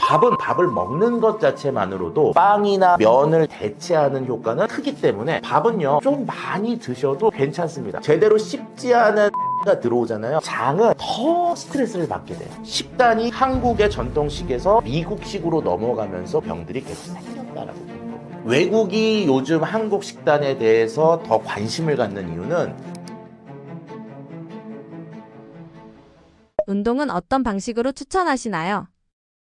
밥을 먹는 것 자체만으로도 빵이나 면을 대체하는 효과는 크기 때문에 밥은요 좀 많이 드셔도 괜찮습니다. 제대로 씹지 않은 가 들어오잖아요. 장은 더 스트레스를 받게 돼요. 식단이 한국의 전통식에서 미국식으로 넘어가면서 병들이 계속 생겼다라고 보는 거예요. 외국이 요즘 한국 식단에 대해서 더 관심을 갖는 이유는 운동은 어떤 방식으로 추천하시나요?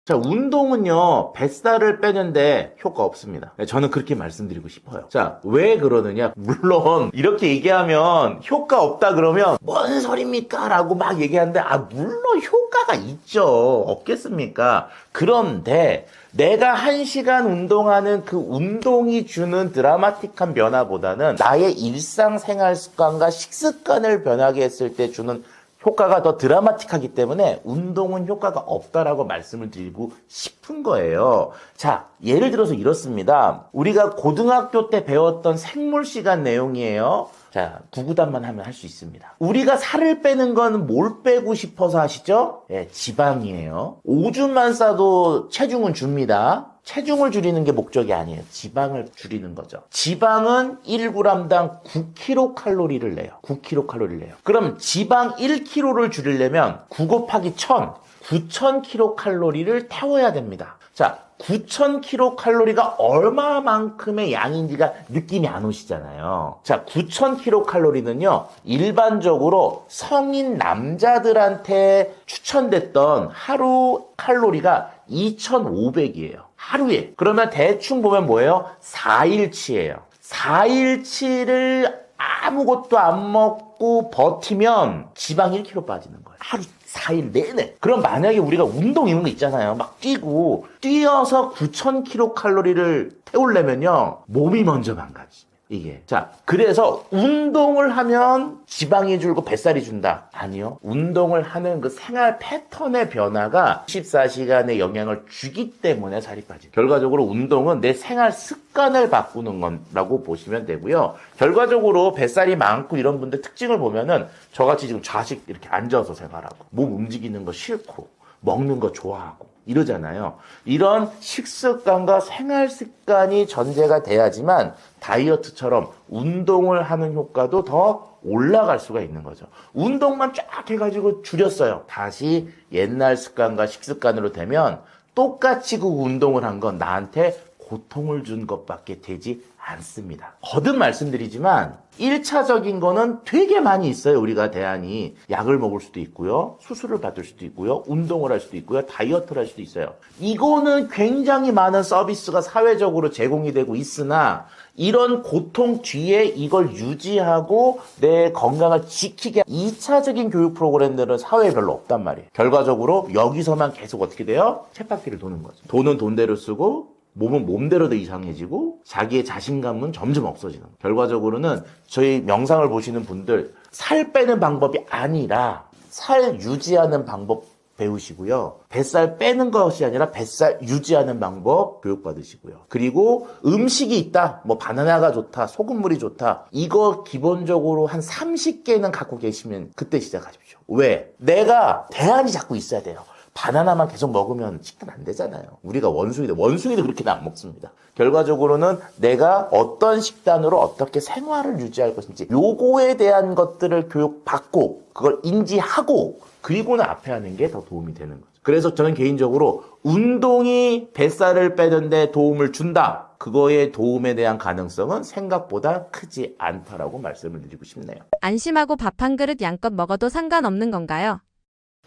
자, 운동은요, 뱃살을 빼는데 효과 없습니다. 저는 그렇게 말씀드리고 싶어요. 자, 왜 그러느냐? 물론, 이렇게 얘기하면 효과 없다 그러면, 뭔 소리입니까? 라고 막 얘기하는데, 물론 효과가 있죠. 없겠습니까? 그런데, 내가 1시간 운동하는 그 운동이 주는 드라마틱한 변화보다는, 나의 일상생활 습관과 식습관을 변하게 했을 때 주는 효과가 더 드라마틱하기 때문에 운동은 효과가 없다라고 말씀을 드리고 싶은 거예요. 자, 예를 들어서 이렇습니다. 우리가 고등학교 때 배웠던 생물 시간 내용이에요. 자, 구구단만 하면 할 수 있습니다. 우리가 살을 빼는 건 뭘 빼고 싶어서 하시죠? 예, 지방이에요. 오줌만 싸도 체중은 줍니다. 체중을 줄이는 게 목적이 아니에요. 지방을 줄이는 거죠. 지방은 1g당 9kcal를 내요. 9kcal를 내요. 그럼 지방 1kg를 줄이려면 9 곱하기 1000, 9000kcal를 태워야 됩니다. 자, 9000kcal가 얼마만큼의 양인지가 느낌이 안 오시잖아요. 자, 9000kcal는요, 일반적으로 성인 남자들한테 추천됐던 하루 칼로리가 2500이에요. 하루에. 그러면 대충 보면 뭐예요? 4일치예요. 4일치를 아무것도 안 먹고 버티면 지방 1kg 빠지는 거예요. 하루 4일 내내. 그럼 만약에 우리가 운동 이런 거 있잖아요. 막 뛰어서 9000kcal를 태우려면요. 몸이 먼저 망가집니다. 이게. 자, 그래서 운동을 하면 지방이 줄고 뱃살이 준다. 아니요. 운동을 하는 그 생활 패턴의 변화가 24시간의 영향을 주기 때문에 살이 빠져요. 결과적으로 운동은 내 생활 습관을 바꾸는 거라고 보시면 되고요. 결과적으로 뱃살이 많고 이런 분들 특징을 보면은 저같이 지금 좌식 이렇게 앉아서 생활하고 몸 움직이는 거 싫고 먹는 거 좋아하고 이러잖아요. 이런 식습관과 생활 습관이 전제가 돼야지만 다이어트처럼 운동을 하는 효과도 더 올라갈 수가 있는 거죠. 운동만 쫙 해가지고 줄였어요. 다시 옛날 습관과 식습관으로 되면 똑같이 그 운동을 한 건 나한테 고통을 준 것밖에 되지 않습니다. 거듭 말씀드리지만 1차적인 거는 되게 많이 있어요. 우리가 대안이 약을 먹을 수도 있고요. 수술을 받을 수도 있고요. 운동을 할 수도 있고요. 다이어트를 할 수도 있어요. 이거는 굉장히 많은 서비스가 사회적으로 제공이 되고 있으나 이런 고통 뒤에 이걸 유지하고 내 건강을 지키게 2차적인 교육 프로그램들은 사회에 별로 없단 말이에요. 결과적으로 여기서만 계속 어떻게 돼요? 쳇바퀴를 도는 거죠. 돈은 돈대로 쓰고 몸은 몸대로 더 이상해지고 자기의 자신감은 점점 없어지는 거예요. 결과적으로는 저희 영상을 보시는 분들 살 빼는 방법이 아니라 살 유지하는 방법 배우시고요. 뱃살 빼는 것이 아니라 뱃살 유지하는 방법 교육받으시고요. 그리고 음식이 있다. 뭐 바나나가 좋다. 소금물이 좋다. 이거 기본적으로 한 30개는 갖고 계시면 그때 시작하십시오. 왜? 내가 대안이 자꾸 있어야 돼요. 바나나만 계속 먹으면 식단 안 되잖아요. 우리가 원숭이도 그렇게는 안 먹습니다. 결과적으로는 내가 어떤 식단으로 어떻게 생활을 유지할 것인지 요거에 대한 것들을 교육받고 그걸 인지하고 그리고는 앞에 하는 게 더 도움이 되는 거죠. 그래서 저는 개인적으로 운동이 뱃살을 빼는데 도움을 준다. 그거의 도움에 대한 가능성은 생각보다 크지 않다라고 말씀을 드리고 싶네요. 안심하고 밥 한 그릇 양껏 먹어도 상관없는 건가요?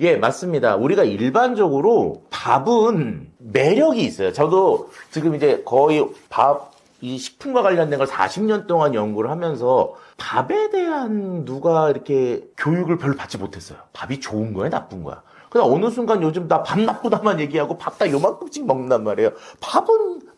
예, 맞습니다. 우리가 일반적으로 밥은 매력이 있어요. 저도 지금 이제 거의 이 식품과 관련된 걸 40년 동안 연구를 하면서 밥에 대한 누가 이렇게 교육을 별로 받지 못했어요. 밥이 좋은 거야, 나쁜 거야. 그냥 어느 순간 요즘 나 밥 나쁘다만 얘기하고 밥 다 요만큼씩 먹는단 말이에요.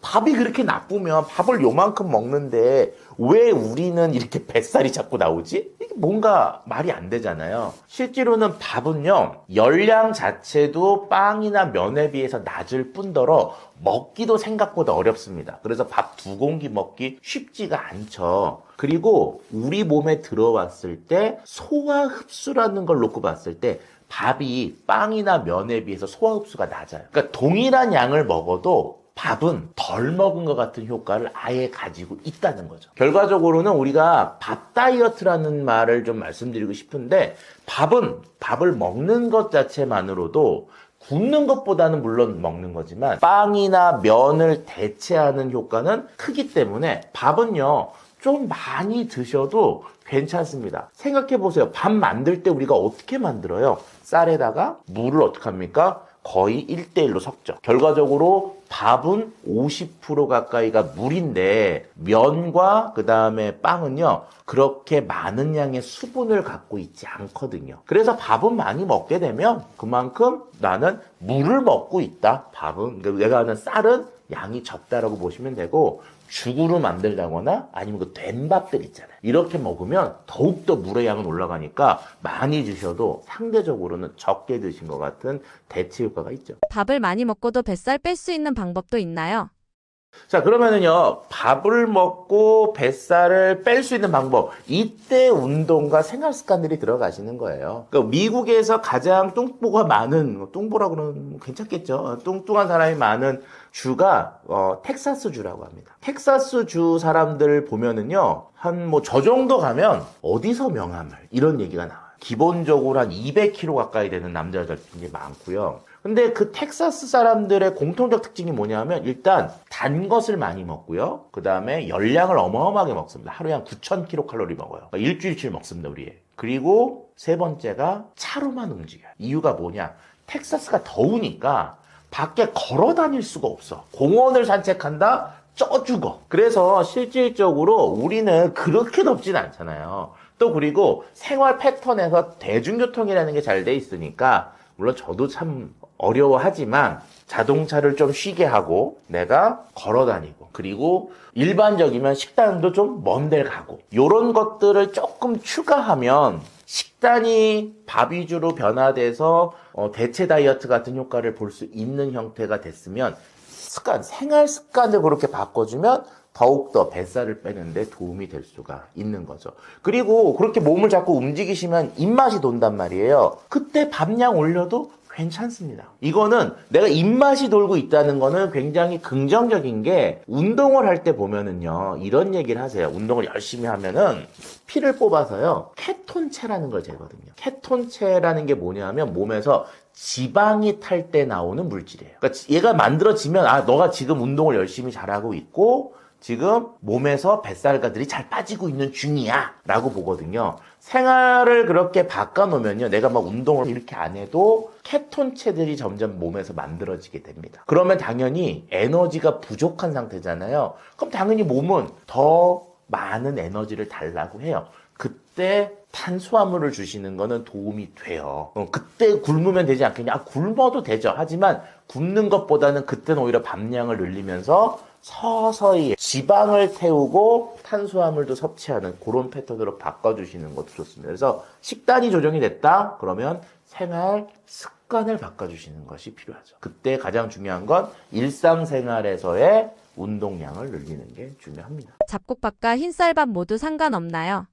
밥이 그렇게 나쁘면 밥을 요만큼 먹는데 왜 우리는 이렇게 뱃살이 자꾸 나오지? 이게 뭔가 말이 안 되잖아요. 실제로는 밥은요, 열량 자체도 빵이나 면에 비해서 낮을 뿐더러 먹기도 생각보다 어렵습니다. 그래서 밥 2공기 먹기 쉽지가 않죠. 그리고 우리 몸에 들어왔을 때 소화 흡수라는 걸 놓고 봤을 때 밥이 빵이나 면에 비해서 소화 흡수가 낮아요. 그러니까 동일한 양을 먹어도 밥은 덜 먹은 것 같은 효과를 아예 가지고 있다는 거죠. 결과적으로는 우리가 밥 다이어트라는 말을 좀 말씀드리고 싶은데, 밥을 먹는 것 자체만으로도 굶는 것보다는 물론 먹는 거지만 빵이나 면을 대체하는 효과는 크기 때문에 밥은요, 좀 많이 드셔도 괜찮습니다. 생각해 보세요. 밥 만들 때 우리가 어떻게 만들어요? 쌀에다가 물을 어떻게 합니까? 거의 1대1로 섞죠. 결과적으로 밥은 50% 가까이가 물인데, 면과 그 다음에 빵은요, 그렇게 많은 양의 수분을 갖고 있지 않거든요. 그래서 밥은 많이 먹게 되면 그만큼 나는 물을 먹고 있다. 밥은, 그러니까 내가 하는 쌀은 양이 적다라고 보시면 되고, 죽으로 만들다거나 아니면 그 된밥들 있잖아요. 이렇게 먹으면 더욱더 물의 양은 올라가니까 많이 드셔도 상대적으로는 적게 드신 것 같은 대체 효과가 있죠. 밥을 많이 먹고도 뱃살 뺄 수 있는 방법도 있나요? 자, 그러면은요, 밥을 먹고 뱃살을 뺄 수 있는 방법. 이때 운동과 생활 습관들이 들어가시는 거예요. 그러니까 미국에서 가장 뚱보가 많은, 뚱보라고 그러면 괜찮겠죠? 뚱뚱한 사람이 많은 주가, 텍사스 주라고 합니다. 텍사스 주 사람들 보면은요, 저 정도 가면 어디서 명함을, 이런 얘기가 나와요. 기본적으로 한 200kg 가까이 되는 남자들 굉장히 많고요. 근데 그 텍사스 사람들의 공통적 특징이 뭐냐면, 일단 단 것을 많이 먹고요. 그 다음에 열량을 어마어마하게 먹습니다. 하루에 한 9,000kcal 먹어요. 그러니까 일주일치 먹습니다, 우리. 그리고 세 번째가 차로만 움직여요. 이유가 뭐냐? 텍사스가 더우니까 밖에 걸어 다닐 수가 없어. 공원을 산책한다? 쪄 죽어. 그래서 실질적으로 우리는 그렇게 덥진 않잖아요. 또 그리고 생활 패턴에서 대중교통이라는 게 잘 돼 있으니까, 물론 저도 참 어려워하지만 자동차를 좀 쉬게 하고 내가 걸어 다니고, 그리고 일반적이면 식단도 좀 먼 데를 가고, 이런 것들을 조금 추가하면 식단이 밥 위주로 변화돼서 대체 다이어트 같은 효과를 볼 수 있는 형태가 됐으면, 생활 습관을 그렇게 바꿔주면 더욱더 뱃살을 빼는데 도움이 될 수가 있는 거죠. 그리고 그렇게 몸을 자꾸 움직이시면 입맛이 돈단 말이에요. 그때 밥량 올려도 괜찮습니다. 이거는 내가 입맛이 돌고 있다는 거는 굉장히 긍정적인 게, 운동을 할 때 보면은요, 이런 얘기를 하세요. 운동을 열심히 하면은 피를 뽑아서요, 케톤체라는 걸 재거든요. 케톤체라는 게 뭐냐면 몸에서 지방이 탈 때 나오는 물질이에요. 그러니까 얘가 만들어지면, 너가 지금 운동을 열심히 잘하고 있고 지금 몸에서 뱃살가들이 잘 빠지고 있는 중이야 라고 보거든요. 생활을 그렇게 바꿔놓으면요, 내가 막 운동을 이렇게 안 해도 케톤체들이 점점 몸에서 만들어지게 됩니다. 그러면 당연히 에너지가 부족한 상태잖아요. 그럼 당연히 몸은 더 많은 에너지를 달라고 해요. 그때 탄수화물을 주시는 거는 도움이 돼요. 그때 굶으면 되지 않겠냐? 굶어도 되죠. 하지만 굶는 것보다는 그때는 오히려 밥량을 늘리면서 서서히 지방을 태우고 탄수화물도 섭취하는 그런 패턴으로 바꿔주시는 것도 좋습니다. 그래서 식단이 조정이 됐다? 그러면 생활 습관을 바꿔주시는 것이 필요하죠. 그때 가장 중요한 건 일상생활에서의 운동량을 늘리는 게 중요합니다. 잡곡밥과 흰쌀밥 모두 상관없나요?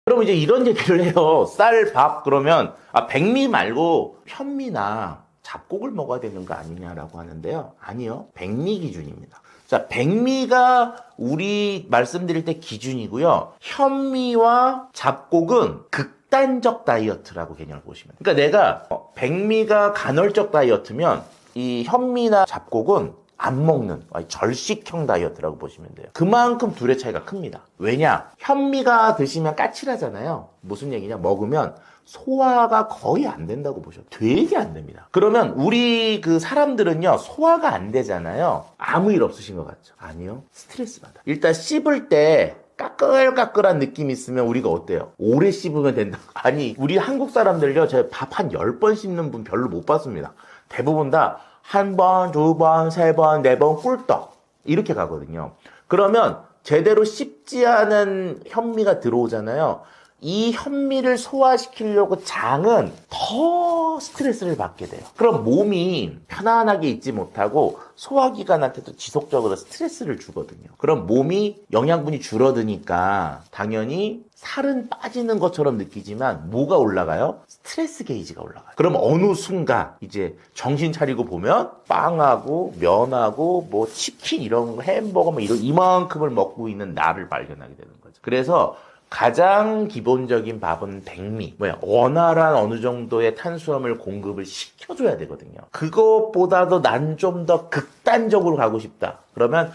그럼 이제 이런 얘기를 해요. 쌀, 밥, 그러면, 백미 말고 현미나 잡곡을 먹어야 되는 거 아니냐라고 하는데요. 아니요. 백미 기준입니다. 자, 백미가 우리 말씀드릴 때 기준이고요. 현미와 잡곡은 극단적 다이어트라고 개념을 보시면. 그러니까 내가 백미가 간헐적 다이어트면 이 현미나 잡곡은 안 먹는 절식형 다이어트라고 보시면 돼요. 그만큼 둘의 차이가 큽니다. 왜냐? 현미가 드시면 까칠하잖아요. 무슨 얘기냐? 먹으면 소화가 거의 안 된다고 보셔도 되게 안 됩니다. 그러면 우리 그 사람들은요, 소화가 안 되잖아요. 아무 일 없으신 것 같죠? 아니요. 스트레스 받아. 일단 씹을 때 까끌까끌한 느낌이 있으면 우리가 어때요? 오래 씹으면 된다. 아니, 우리 한국 사람들요, 제가 밥 한 10번 씹는 분 별로 못 봤습니다. 대부분 다 한 번, 두 번, 세 번, 네 번 꿀떡 이렇게 가거든요. 그러면 제대로 씹지 않은 현미가 들어오잖아요. 이 현미를 소화시키려고 장은 더 스트레스를 받게 돼요. 그럼 몸이 편안하게 있지 못하고 소화기관한테도 지속적으로 스트레스를 주거든요. 그럼 몸이 영양분이 줄어드니까 당연히 살은 빠지는 것처럼 느끼지만 뭐가 올라가요? 스트레스 게이지가 올라가요. 그럼 어느 순간 이제 정신 차리고 보면 빵하고 면하고 뭐 치킨 이런 거, 햄버거 뭐 이런 이만큼을 먹고 있는 나를 발견하게 되는 거죠. 그래서 가장 기본적인 밥은 백미, 원활한 어느 정도의 탄수화물 공급을 시켜줘야 되거든요. 그것보다도 난 좀 더 극단적으로 가고 싶다. 그러면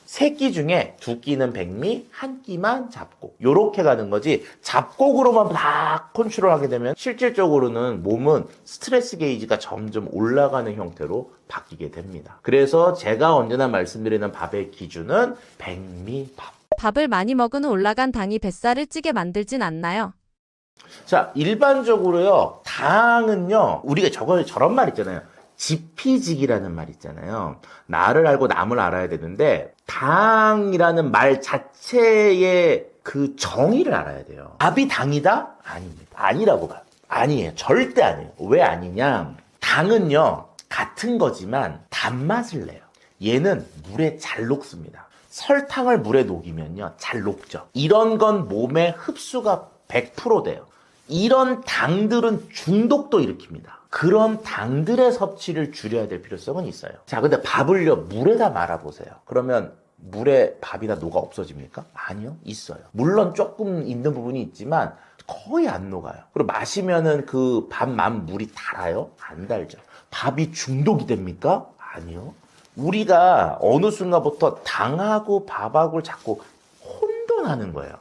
3끼 중에 2끼는 백미, 1끼만 잡곡. 요렇게 가는 거지 잡곡으로만 다 컨트롤하게 되면 실질적으로는 몸은 스트레스 게이지가 점점 올라가는 형태로 바뀌게 됩니다. 그래서 제가 언제나 말씀드리는 밥의 기준은 백미밥. 밥을 많이 먹은 후 올라간 당이 뱃살을 찌게 만들진 않나요? 자, 일반적으로요, 당은요, 우리가 저런 말 있잖아요. 지피지기라는 말 있잖아요. 나를 알고 남을 알아야 되는데, 당이라는 말 자체의 그 정의를 알아야 돼요. 밥이 당이다? 아닙니다. 아니라고 봐요. 아니에요. 절대 아니에요. 왜 아니냐? 당은요, 같은 거지만 단맛을 내요. 얘는 물에 잘 녹습니다. 설탕을 물에 녹이면요, 잘 녹죠. 이런 건 몸에 흡수가 100% 돼요. 이런 당들은 중독도 일으킵니다. 그런 당들의 섭취를 줄여야 될 필요성은 있어요. 자, 근데 밥을요, 물에다 말아보세요. 그러면 물에 밥이 다 녹아 없어집니까? 아니요, 있어요. 물론 조금 있는 부분이 있지만 거의 안 녹아요. 그리고 마시면은 그 밥만 물이 달아요? 안 달죠. 밥이 중독이 됩니까? 아니요. 우리가 어느 순간부터 당하고 밥하고 자꾸 혼돈하는 거예요.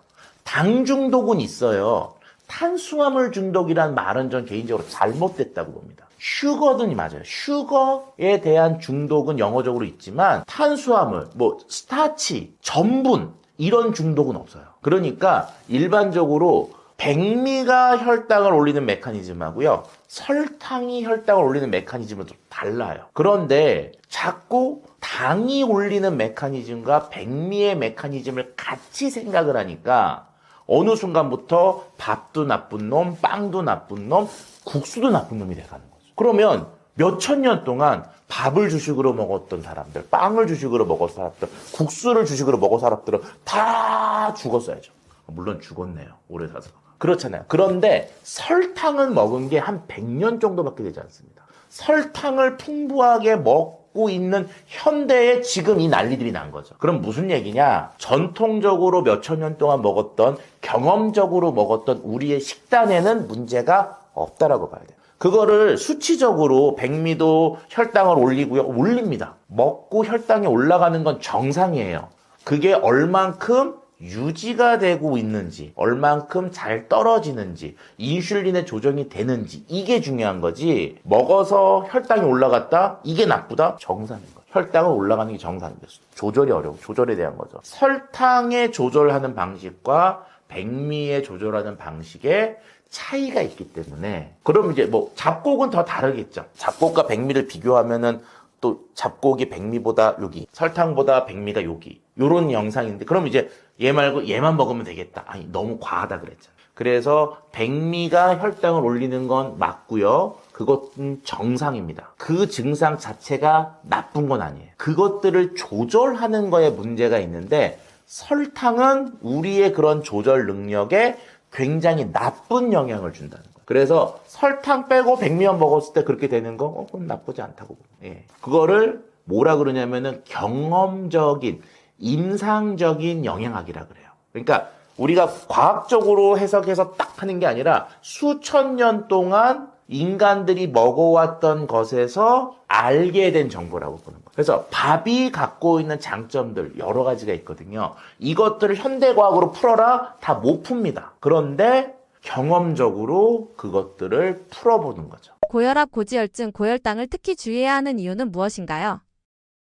당 중독은 있어요. 탄수화물 중독이란 말은 전 개인적으로 잘못됐다고 봅니다. 슈거든이 맞아요. 슈거에 대한 중독은 영어적으로 있지만 탄수화물, 스타치, 전분 이런 중독은 없어요. 그러니까 일반적으로 백미가 혈당을 올리는 메커니즘하고요, 설탕이 혈당을 올리는 메커니즘은 좀 달라요. 그런데 자꾸 당이 올리는 메커니즘과 백미의 메커니즘을 같이 생각을 하니까 어느 순간부터 밥도 나쁜 놈, 빵도 나쁜 놈, 국수도 나쁜 놈이 돼가는 거죠. 그러면 몇천 년 동안 밥을 주식으로 먹었던 사람들, 빵을 주식으로 먹었던 사람들, 국수를 주식으로 먹은 사람들은 다 죽었어야죠. 물론 죽었네요. 오래 사서. 그렇잖아요. 그런데 설탕은 먹은 게 한 100년 정도밖에 되지 않습니다. 설탕을 풍부하게 먹고 있는 현대에 지금 이 난리들이 난 거죠. 그럼 무슨 얘기냐? 전통적으로 몇천 년 동안 먹었던, 경험적으로 먹었던 우리의 식단에는 문제가 없다라고 봐야 돼요. 그거를 수치적으로 백미도 혈당을 올리고요. 올립니다. 먹고 혈당이 올라가는 건 정상이에요. 그게 얼만큼 유지가 되고 있는지, 얼만큼 잘 떨어지는지, 인슐린의 조정이 되는지, 이게 중요한 거지. 먹어서 혈당이 올라갔다? 이게 나쁘다? 정상인 거죠. 혈당은 올라가는 게 정상입니다. 조절이 어려워. 조절에 대한 거죠. 설탕의 조절하는 방식과 백미의 조절하는 방식에 차이가 있기 때문에, 그럼 이제 잡곡은 더 다르겠죠. 잡곡과 백미를 비교하면은 또 잡곡이 백미보다 여기, 설탕보다 백미가 여기, 요런 영상인데, 그럼 이제 얘 말고 얘만 먹으면 되겠다. 아니, 너무 과하다 그랬잖아요. 그래서 백미가 혈당을 올리는 건 맞고요. 그것은 정상입니다. 그 증상 자체가 나쁜 건 아니에요. 그것들을 조절하는 거에 문제가 있는데, 설탕은 우리의 그런 조절 능력에 굉장히 나쁜 영향을 준다는 거예요. 그래서 설탕 빼고 백미만 먹었을 때 그렇게 되는 거, 그건 나쁘지 않다고 봅니다. 예. 그거를 뭐라 그러냐면은 경험적인, 임상적인 영양학이라 그래요. 그러니까 우리가 과학적으로 해석해서 딱 하는 게 아니라 수천 년 동안 인간들이 먹어왔던 것에서 알게 된 정보라고 보는 거예요. 그래서 밥이 갖고 있는 장점들 여러 가지가 있거든요. 이것들을 현대과학으로 풀어라? 다 못 풉니다. 그런데 경험적으로 그것들을 풀어보는 거죠. 고혈압, 고지혈증, 고혈당을 특히 주의해야 하는 이유는 무엇인가요?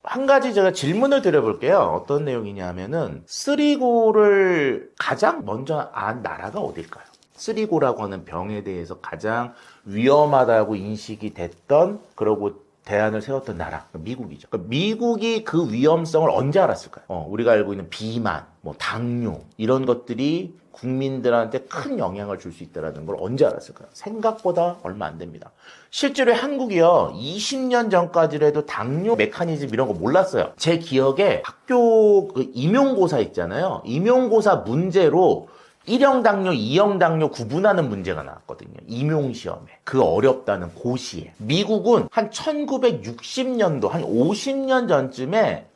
한 가지 제가 질문을 드려볼게요. 어떤 내용이냐 하면은, 쓰리고를 가장 먼저 안 나라가 어딜까요? 쓰리고라고 하는 병에 대해서 가장 위험하다고 인식이 됐던, 그러고 대안을 세웠던 나라, 미국이죠. 그러니까 미국이 그 위험성을 언제 알았을까요? 우리가 알고 있는 비만, 당뇨 이런 것들이 국민들한테 큰 영향을 줄 수 있다는 걸 언제 알았을까요? 생각보다 얼마 안 됩니다. 실제로 한국이요, 20년 전까지라도 당뇨 메커니즘 이런 거 몰랐어요. 제 기억에 학교 그 임용고사 있잖아요. 임용고사 문제로 1형 당뇨, 2형 당뇨 구분하는 문제가 나왔거든요. 임용시험에. 그 어렵다는 고시에. 미국은 한 1960년도, 한 50년 전쯤에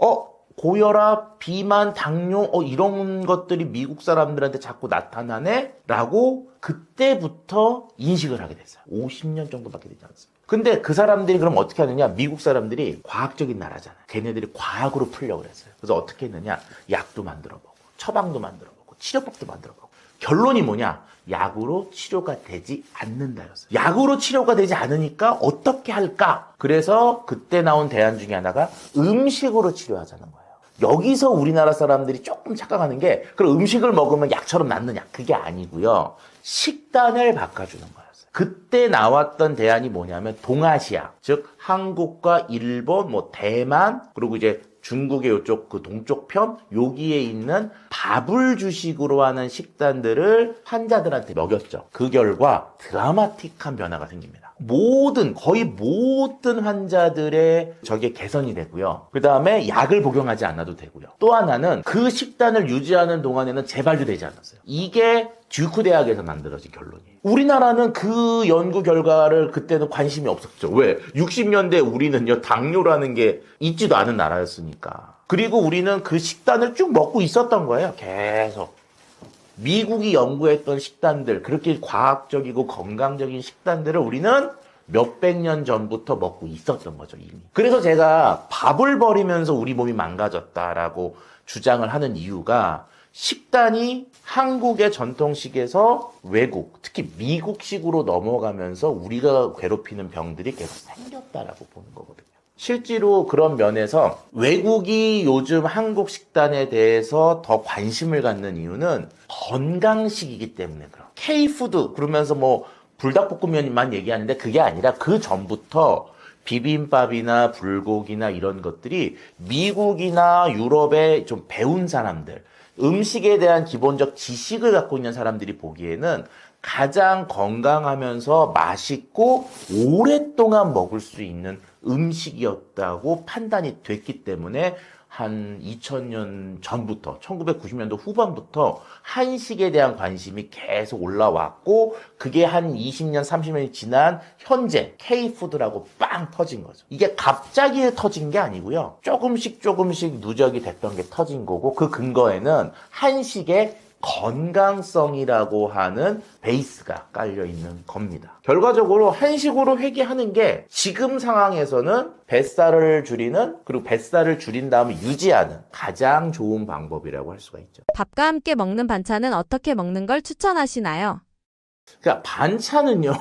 고혈압, 비만, 당뇨, 이런 것들이 미국 사람들한테 자꾸 나타나네? 라고 그때부터 인식을 하게 됐어요. 50년 정도밖에 되지 않습니다. 근데 그 사람들이 그럼 어떻게 하느냐? 미국 사람들이 과학적인 나라잖아요. 걔네들이 과학으로 풀려고 그랬어요. 그래서 어떻게 했느냐? 약도 만들어보고, 처방도 만들어보고, 치료법도 만들어보고. 결론이 뭐냐? 약으로 치료가 되지 않는다였어요. 약으로 치료가 되지 않으니까 어떻게 할까? 그래서 그때 나온 대안 중에 하나가 음식으로 치료하자는 거예요. 여기서 우리나라 사람들이 조금 착각하는 게 그럼 음식을 먹으면 약처럼 낫느냐? 그게 아니고요. 식단을 바꿔주는 거였어요. 그때 나왔던 대안이 뭐냐면 동아시아, 즉 한국과 일본, 대만, 그리고 이제 중국의 이쪽 그 동쪽 편 여기에 있는 밥을 주식으로 하는 식단들을 환자들한테 먹였죠. 그 결과 드라마틱한 변화가 생깁니다. 거의 모든 환자들의 저게 개선이 되고요. 그 다음에 약을 복용하지 않아도 되고요. 또 하나는 그 식단을 유지하는 동안에는 재발도 되지 않았어요. 이게 듀크 대학에서 만들어진 결론이에요. 우리나라는 그 연구 결과를 그때는 관심이 없었죠. 왜? 60년대 우리는요, 당뇨라는 게 있지도 않은 나라였으니까. 그리고 우리는 그 식단을 쭉 먹고 있었던 거예요. 계속. 미국이 연구했던 식단들, 그렇게 과학적이고 건강적인 식단들을 우리는 몇백 년 전부터 먹고 있었던 거죠, 이미. 그래서 제가 밥을 버리면서 우리 몸이 망가졌다라고 주장을 하는 이유가 식단이 한국의 전통식에서 외국, 특히 미국식으로 넘어가면서 우리가 괴롭히는 병들이 계속 생겼다라고 보는 거거든요. 실제로 그런 면에서 외국이 요즘 한국 식단에 대해서 더 관심을 갖는 이유는 건강식이기 때문에 그래요. K푸드 그러면서 불닭볶음면만 얘기하는데 그게 아니라 그 전부터 비빔밥이나 불고기나 이런 것들이 미국이나 유럽에 좀 배운 사람들, 음식에 대한 기본적 지식을 갖고 있는 사람들이 보기에는 가장 건강하면서 맛있고 오랫동안 먹을 수 있는 음식이었다고 판단이 됐기 때문에 한 2000년 전부터 1990년도 후반부터 한식에 대한 관심이 계속 올라왔고 그게 한 20년 30년이 지난 현재 K푸드라고 빵 터진 거죠. 이게 갑자기 터진 게 아니고요. 조금씩 누적이 됐던 게 터진 거고 그 근거에는 한식의 건강성이라고 하는 베이스가 깔려 있는 겁니다. 결과적으로 한식으로 회귀하는 게 지금 상황에서는 뱃살을 줄이는 그리고 뱃살을 줄인 다음에 유지하는 가장 좋은 방법이라고 할 수가 있죠. 밥과 함께 먹는 반찬은 어떻게 먹는 걸 추천하시나요? 그러니까 반찬은요.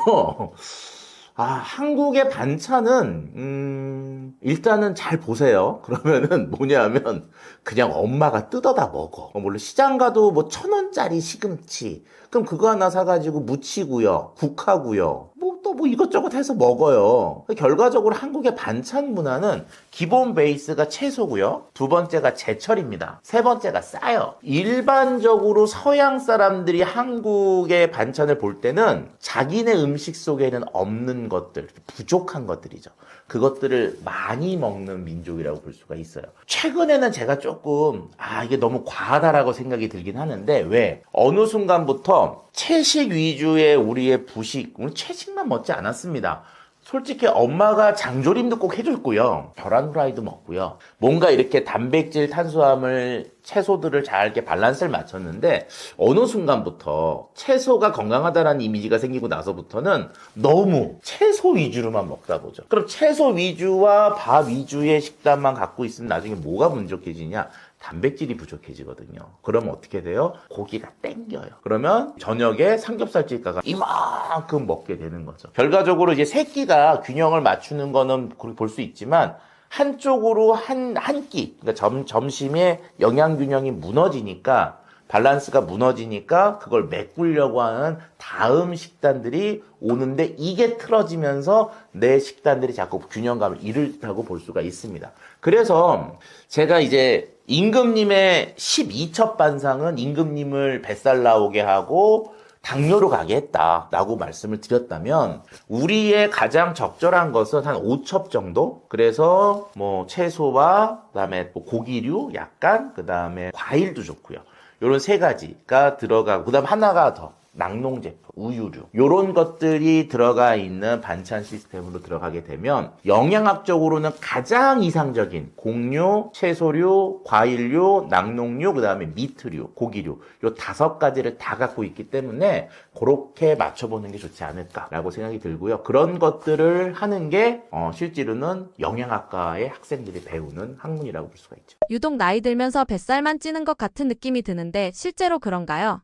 한국의 반찬은 일단은 잘 보세요. 그러면은 뭐냐면 그냥 엄마가 뜯어다 먹어. 물론 시장 가도 1,000원짜리 시금치 그럼 그거 하나 사가지고 무치고요, 국하고요, 또 이것저것 해서 먹어요. 결과적으로 한국의 반찬 문화는 기본 베이스가 채소고요. 두 번째가 제철입니다. 세 번째가 싸요. 일반적으로 서양 사람들이 한국의 반찬을 볼 때는 자기네 음식 속에는 없는 것들, 부족한 것들이죠. 그것들을 많이 먹는 민족이라고 볼 수가 있어요. 최근에는 제가 조금 이게 너무 과하다라고 생각이 들긴 하는데 왜? 어느 순간부터 채식 위주의 우리의 부식, 우리 채식만 먹지 않았습니다. 솔직히 엄마가 장조림도 꼭 해줬고요. 계란 후라이도 먹고요. 뭔가 이렇게 단백질, 탄수화물, 채소들을 잘 이렇게 밸런스를 맞췄는데 어느 순간부터 채소가 건강하다는 이미지가 생기고 나서부터는 너무 채소 위주로만 먹다 보죠. 그럼 채소 위주와 밥 위주의 식단만 갖고 있으면 나중에 뭐가 부족해지냐? 단백질이 부족해지거든요. 그러면 어떻게 돼요? 고기가 땡겨요. 그러면 저녁에 삼겹살집가가 이만큼 먹게 되는 거죠. 결과적으로 이제 세 끼가 균형을 맞추는 거는 볼 수 있지만 한쪽으로 한 끼, 그러니까 점심에 영양 균형이 무너지니까 밸런스가 무너지니까 그걸 메꾸려고 하는 다음 식단들이 오는데 이게 틀어지면서 내 식단들이 자꾸 균형감을 잃다고 볼 수가 있습니다. 그래서 제가 이제 임금님의 12첩 반상은 임금님을 뱃살 나오게 하고 당뇨로 가게 했다라고 말씀을 드렸다면 우리의 가장 적절한 것은 한 5첩 정도? 그래서 뭐 채소와 그다음에 뭐 고기류 약간 그다음에 과일도 좋고요. 요런 세 가지가 들어가고 그다음 하나가 더 낙농 제품, 우유류 요런 것들이 들어가 있는 반찬 시스템으로 들어가게 되면 영양학적으로는 가장 이상적인 곡류, 채소류, 과일류, 낙농류, 그 다음에 미트류, 고기류 요 5가지를 다 갖고 있기 때문에 그렇게 맞춰보는 게 좋지 않을까라고 생각이 들고요. 그런 것들을 하는 게 실제로는 영양학과의 학생들이 배우는 학문이라고 볼 수가 있죠. 유독 나이 들면서 뱃살만 찌는 것 같은 느낌이 드는데 실제로 그런가요?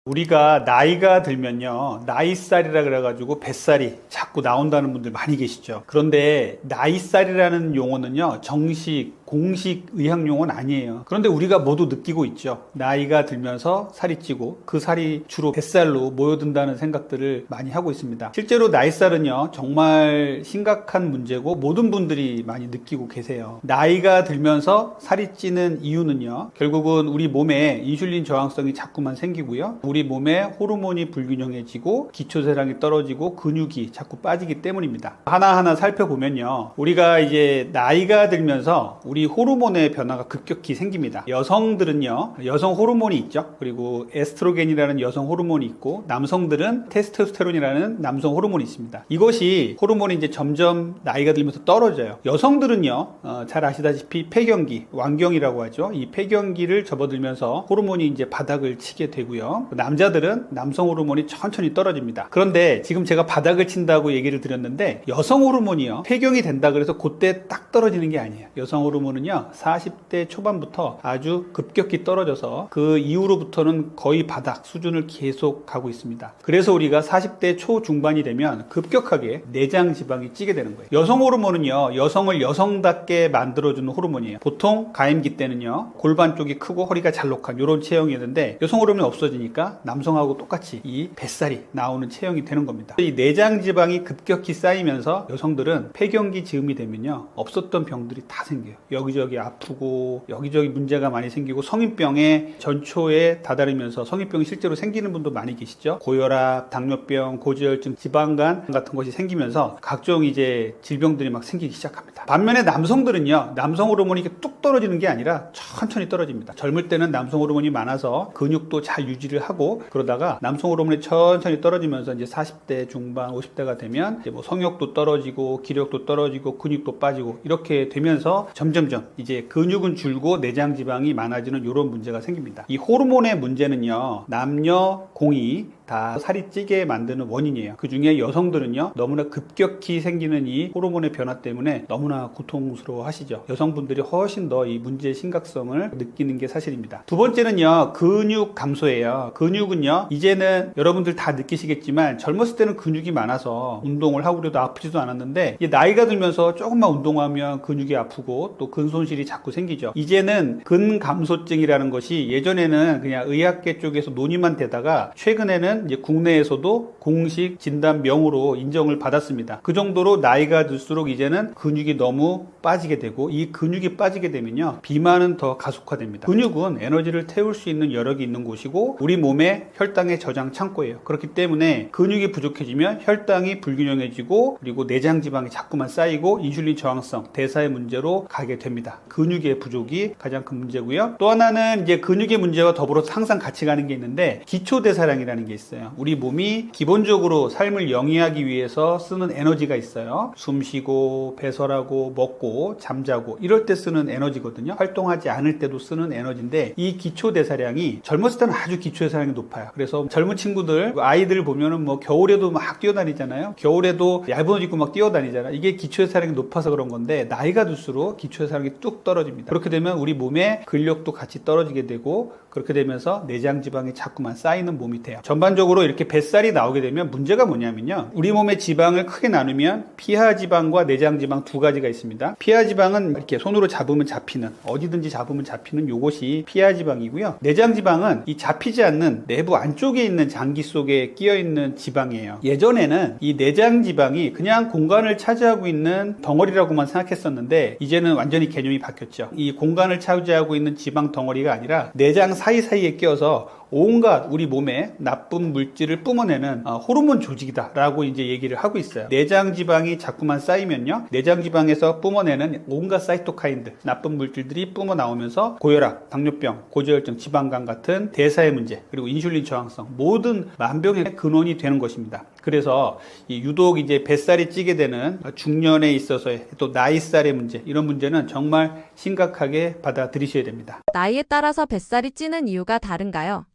우리가 나이가 들면요, 나이살이라 그래가지고 뱃살이 자꾸 나온다는 분들 많이 계시죠. 그런데 나이살이라는 용어는요, 정식, 공식 의학 용어는 아니에요. 그런데 우리가 모두 느끼고 있죠. 나이가 들면서 살이 찌고 그 살이 주로 뱃살로 모여든다는 생각들을 많이 하고 있습니다. 실제로 나이살은요, 정말 심각한 문제고 모든 분들이 많이 느끼고 계세요. 나이가 들면서 살이 찌는 이유는요, 결국은 우리 몸에 인슐린 저항성이 자꾸만 생기고요, 우리 몸에 호르몬이 불균형해지고 기초세량이 떨어지고 근육이 자꾸 빠지기 때문입니다. 하나하나 살펴보면요, 우리가 이제 나이가 들면서 우리 호르몬의 변화가 급격히 생깁니다. 여성들은요, 여성 호르몬이 있죠. 그리고 에스트로겐이라는 여성 호르몬이 있고, 남성들은 테스토스테론이라는 남성 호르몬이 있습니다. 이것이 호르몬이 이제 점점 나이가 들면서 떨어져요. 여성들은요, 잘 아시다시피 폐경기, 완경이라고 하죠. 이 폐경기를 접어들면서 호르몬이 이제 바닥을 치게 되고요. 남자들은 남성 호르몬이 천천히 떨어집니다. 그런데 지금 제가 바닥을 친다고 얘기를 드렸는데, 여성 호르몬이요, 폐경이 된다 그래서 그때 딱 떨어지는 게 아니에요. 여성 호르몬은요, 40대 초반부터 아주 급격히 떨어져서 그 이후로부터는 거의 바닥 수준을 계속 가고 있습니다. 그래서 우리가 40대 초중반이 되면 급격하게 내장 지방이 찌게 되는 거예요. 여성 호르몬은요, 여성을 여성답게 만들어주는 호르몬이에요. 보통 가임기 때는요, 골반 쪽이 크고 허리가 잘록한 이런 체형이었는데, 여성 호르몬이 없어지니까 남성하고 똑같이 이 뱃살이 나오는 체형이 되는 겁니다. 이 내장 지방이 급격히 쌓이면서 여성들은 폐경기 즈음이 되면요, 없었던 병들이 다 생겨요. 여기저기 아프고 여기저기 문제가 많이 생기고 성인병에 전초에 다다르면서 성인병이 실제로 생기는 분도 많이 계시죠. 고혈압, 당뇨병, 고지혈증, 지방간 같은 것이 생기면서 각종 이제 질병들이 막 생기기 시작합니다. 반면에 남성들은요, 남성 호르몬이 이렇게 뚝 떨어지는 게 아니라 천천히 떨어집니다. 젊을 때는 남성 호르몬이 많아서 근육도 잘 유지를 하고, 그러다가 남성 호르몬이 천천히 떨어지면서 이제 40대 중반, 50대가 되면 이제 뭐 성욕도 떨어지고 기력도 떨어지고 근육도 빠지고 이렇게 되면서 점점점 이제 근육은 줄고 내장 지방이 많아지는 이런 문제가 생깁니다. 이 호르몬의 문제는요, 남녀 공이 다 살이 찌게 만드는 원인이에요. 그 중에 여성들은요, 너무나 급격히 생기는 이 호르몬의 변화 때문에 너무나 고통스러워 하시죠. 여성분들이 훨씬 더 이 문제의 심각성을 느끼는 게 사실입니다. 두 번째는요, 근육 감소예요. 근육은요, 이제는 여러분들 다 느끼시겠지만 젊었을 때는 근육이 많아서 운동을 하고 그래도 아프지도 않았는데, 이제 나이가 들면서 조금만 운동하면 근육이 아프고 또 근손실이 자꾸 생기죠. 이제는 근감소증이라는 것이 예전에는 그냥 의학계 쪽에서 논의만 되다가 최근에는 이제 국내에서도 공식 진단명으로 인정을 받았습니다. 그 정도로 나이가 들수록 이제는 근육이 너무 빠지게 되고, 이 근육이 빠지게 되면요, 비만은 더 가속화됩니다. 근육은 에너지를 태울 수 있는 여력이 있는 곳이고 우리 몸의 혈당의 저장 창고예요. 그렇기 때문에 근육이 부족해지면 혈당이 불균형해지고, 그리고 내장 지방이 자꾸만 쌓이고 인슐린 저항성, 대사의 문제로 가게 됩니다. 근육의 부족이 가장 큰 문제고요. 또 하나는 이제 근육의 문제와 더불어 항상 같이 가는 게 있는데, 기초대사량이라는 게 있어요. 우리 몸이 기본적으로 삶을 영위하기 위해서 쓰는 에너지가 있어요. 숨 쉬고 배설하고 먹고 잠자고 이럴 때 쓰는 에너지거든요. 활동하지 않을 때도 쓰는 에너지인데, 이 기초대사량이 젊었을 때는 아주 기초대사량이 높아요. 그래서 젊은 친구들, 아이들 보면은 뭐 겨울에도 막 뛰어다니잖아요. 겨울에도 얇은 옷 입고 막 뛰어다니잖아요. 이게 기초대사량이 높아서 그런 건데, 나이가 들수록 기초대사량이 뚝 떨어집니다. 그렇게 되면 우리 몸의 근력도 같이 떨어지게 되고, 그렇게 되면서 내장 지방이 자꾸만 쌓이는 몸이 돼요. 전반적으로 일반적으로 이렇게 뱃살이 나오게 되면 문제가 뭐냐면요. 우리 몸의 지방을 크게 나누면 피하지방과 내장지방 두 가지가 있습니다. 피하지방은 이렇게 손으로 잡으면 잡히는, 어디든지 잡으면 잡히는 요것이 피하지방이고요. 내장지방은 이 잡히지 않는 내부 안쪽에 있는 장기 속에 끼어 있는 지방이에요. 예전에는 이 내장지방이 그냥 공간을 차지하고 있는 덩어리라고만 생각했었는데 이제는 완전히 개념이 바뀌었죠. 이 공간을 차지하고 있는 지방 덩어리가 아니라 내장 사이사이에 끼어서 온갖 우리 몸에 나쁜 물질을 뿜어내는 호르몬 조직이다라고 이제 얘기를 하고 있어요. 내장 지방이 자꾸만 쌓이면요, 내장 지방에서 뿜어내는 온갖 사이토카인들, 나쁜 물질들이 뿜어 나오면서 고혈압, 당뇨병, 고지혈증, 지방간 같은 대사의 문제, 그리고 인슐린 저항성, 모든 만병의 근원이 되는 것입니다. 그래서 유독 이제 뱃살이 찌게 되는 중년에 있어서의 또 나이살의 문제, 이런 문제는 정말 심각하게 받아들이셔야 됩니다. 나이에 따라서 뱃살이 찌는 이유가 다른가요?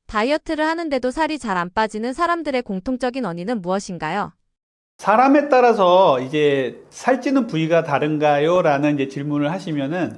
다이어트를 하는데도 살이 잘 안 빠지는 사람들의 공통적인 원인은 무엇인가요? 사람에 따라서 이제 살찌는 부위가 다른가요? 라는 이제 질문을 하시면은,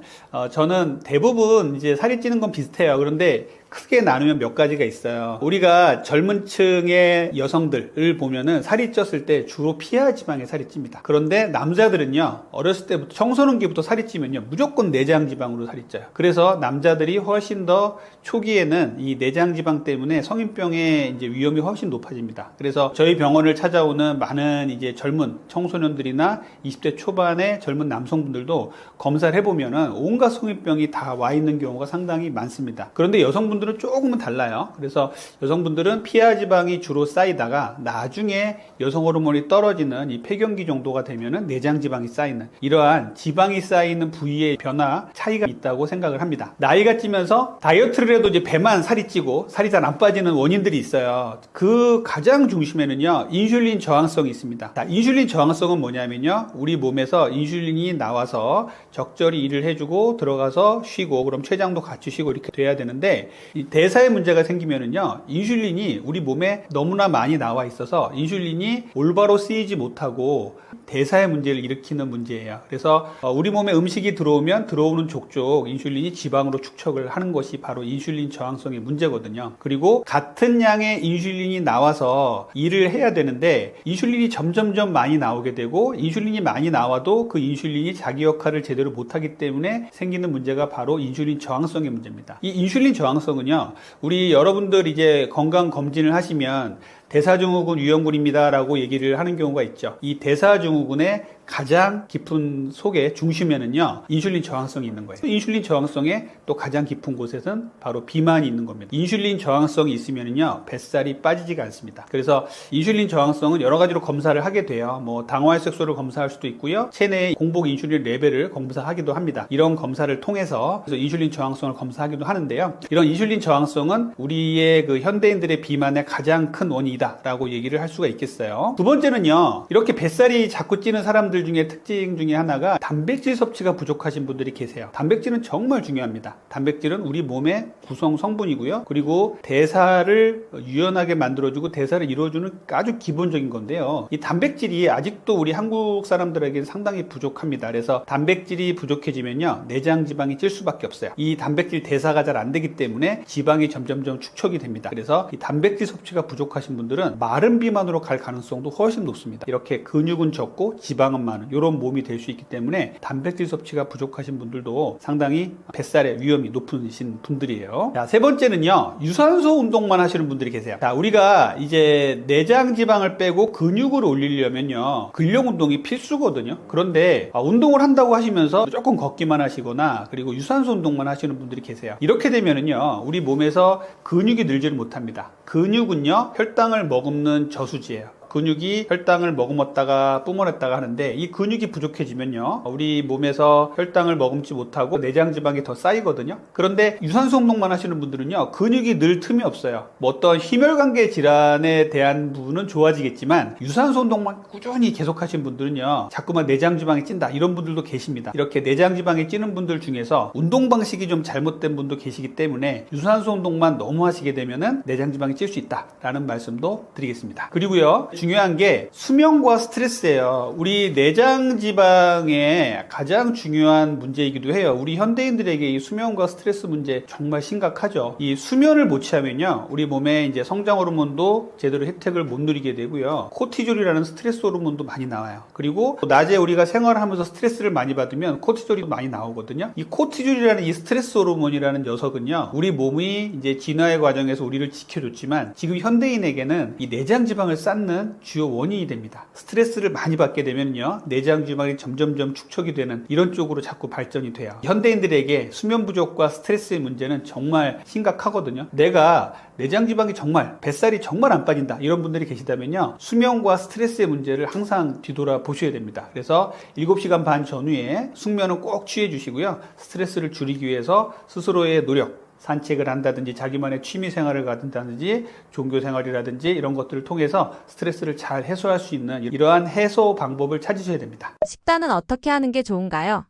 저는 대부분 이제 살이 찌는 건 비슷해요. 그런데 크게 나누면 몇 가지가 있어요. 우리가 젊은 층의 여성들을 보면은 살이 쪘을 때 주로 피하 지방에 살이 찝니다. 그런데 남자들은요, 어렸을 때부터 청소년기부터 살이 찌면요, 무조건 내장 지방으로 살이 쪄요. 그래서 남자들이 훨씬 더 초기에는 이 내장 지방 때문에 성인병의 이제 위험이 훨씬 높아집니다. 그래서 저희 병원을 찾아오는 많은 이제 젊은 청소년들이나 20대 초반의 젊은 남성분들도 검사를 해보면은 온갖 성인병이 다 와 있는 경우가 상당히 많습니다. 그런데 여성분들은 조금은 달라요. 그래서 여성분들은 피하 지방이 주로 쌓이다가 나중에 여성 호르몬이 떨어지는 이 폐경기 정도가 되면은 내장 지방이 쌓이는, 이러한 지방이 쌓이는 부위의 변화 차이가 있다고 생각을 합니다. 나이가 찌면서 다이어트를 해도 이제 배만 살이 찌고 살이 잘 안 빠지는 원인들이 있어요. 그 가장 중심에는요, 인슐린 저항성이 있습니다. 자, 인슐린 저항성은 뭐냐면요, 우리 몸에서 인슐린이 나와서 적절히 일을 해주고 들어가서 쉬고, 그럼 췌장도 같이 쉬고 이렇게 돼야 되는데, 이 대사에 문제가 생기면은요, 인슐린이 우리 몸에 너무나 많이 나와 있어서 인슐린이 올바로 쓰이지 못하고 대사의 문제를 일으키는 문제예요. 그래서 우리 몸에 음식이 들어오면 들어오는 족족 인슐린이 지방으로 축적을 하는 것이 바로 인슐린 저항성의 문제거든요. 그리고 같은 양의 인슐린이 나와서 일을 해야 되는데 인슐린이 점점점 많이 나오게 되고, 인슐린이 많이 나와도 그 인슐린이 자기 역할을 제대로 못하기 때문에 생기는 문제가 바로 인슐린 저항성의 문제입니다. 이 인슐린 저항성은요, 우리 여러분들 이제 건강 검진을 하시면 대사증후군 유형군입니다 라고 얘기를 하는 경우가 있죠. 이 대사증후군의 가장 깊은 속에 중심에는요, 인슐린 저항성이 있는 거예요. 인슐린 저항성의 또 가장 깊은 곳에는 바로 비만이 있는 겁니다. 인슐린 저항성이 있으면은요, 뱃살이 빠지지가 않습니다. 그래서 인슐린 저항성은 여러 가지로 검사를 하게 돼요. 뭐 당화혈색소를 검사할 수도 있고요, 체내 공복 인슐린 레벨을 검사하기도 합니다. 이런 검사를 통해서 그래서 인슐린 저항성을 검사하기도 하는데요, 이런 인슐린 저항성은 우리의 그 현대인들의 비만의 가장 큰 원인이다라고 얘기를 할 수가 있겠어요. 두 번째는요, 이렇게 뱃살이 자꾸 찌는 사람들 중에 특징 중에 하나가 단백질 섭취가 부족하신 분들이 계세요. 단백질은 정말 중요합니다. 단백질은 우리 몸의 구성 성분이고요, 그리고 대사를 유연하게 만들어주고 대사를 이루어주는 아주 기본적인 건데요, 이 단백질이 아직도 우리 한국 사람들에게는 상당히 부족합니다. 그래서 단백질이 부족해지면요, 내장 지방이 찔 수밖에 없어요. 이 단백질 대사가 잘 안 되기 때문에 지방이 점점점 축적이 됩니다. 그래서 이 단백질 섭취가 부족하신 분들은 마른 비만으로 갈 가능성도 훨씬 높습니다. 이렇게 근육은 적고 지방은 많은 이런 몸이 될 수 있기 때문에 단백질 섭취가 부족하신 분들도 상당히 뱃살의 위험이 높으신 분들이에요. 자, 세 번째는요, 유산소 운동만 하시는 분들이 계세요. 자, 우리가 이제 내장 지방을 빼고 근육을 올리려면요, 근력 운동이 필수거든요. 그런데 운동을 한다고 하시면서 무조건 걷기만 하시거나 그리고 유산소 운동만 하시는 분들이 계세요. 이렇게 되면은요, 우리 몸에서 근육이 늘지를 못합니다. 근육은요, 혈당을 머금는 저수지예요. 근육이 혈당을 머금었다가 뿜어냈다가 하는데, 이 근육이 부족해지면요, 우리 몸에서 혈당을 머금지 못하고 내장 지방이 더 쌓이거든요. 그런데 유산소 운동만 하시는 분들은요, 근육이 늘 틈이 없어요. 뭐 어떤 심혈관계 질환에 대한 부분은 좋아지겠지만 유산소 운동만 꾸준히 계속 하신 분들은요, 자꾸만 내장 지방이 찐다, 이런 분들도 계십니다. 이렇게 내장 지방이 찌는 분들 중에서 운동 방식이 좀 잘못된 분도 계시기 때문에 유산소 운동만 너무 하시게 되면은 내장 지방이 찔 수 있다라는 말씀도 드리겠습니다. 그리고요, 중요한 게 수면과 스트레스예요. 우리 내장 지방의 가장 중요한 문제이기도 해요. 우리 현대인들에게 이 수면과 스트레스 문제 정말 심각하죠. 이 수면을 못 취하면요, 우리 몸에 이제 성장 호르몬도 제대로 혜택을 못 누리게 되고요. 코티졸이라는 스트레스 호르몬도 많이 나와요. 그리고 낮에 우리가 생활하면서 스트레스를 많이 받으면 코티졸이 많이 나오거든요. 이 코티졸이라는 이 스트레스 호르몬이라는 녀석은요, 우리 몸이 이제 진화의 과정에서 우리를 지켜줬지만 지금 현대인에게는 이 내장 지방을 쌓는 주요 원인이 됩니다. 스트레스를 많이 받게 되면요, 내장 지방이 점점점 축적이 되는 이런 쪽으로 자꾸 발전이 돼요. 현대인들에게 수면 부족과 스트레스의 문제는 정말 심각하거든요. 내가 내장 지방이 정말 뱃살이 정말 안 빠진다 이런 분들이 계시다면요, 수면과 스트레스의 문제를 항상 뒤돌아 보셔야 됩니다. 그래서 7시간 반 전후에 숙면은 꼭 취해 주시고요, 스트레스를 줄이기 위해서 스스로의 노력, 산책을 한다든지 자기만의 취미 생활을 갖는다든지 종교 생활이라든지 이런 것들을 통해서 스트레스를 잘 해소할 수 있는 이러한 해소 방법을 찾으셔야 됩니다. 식단은 어떻게 하는 게 좋은가요?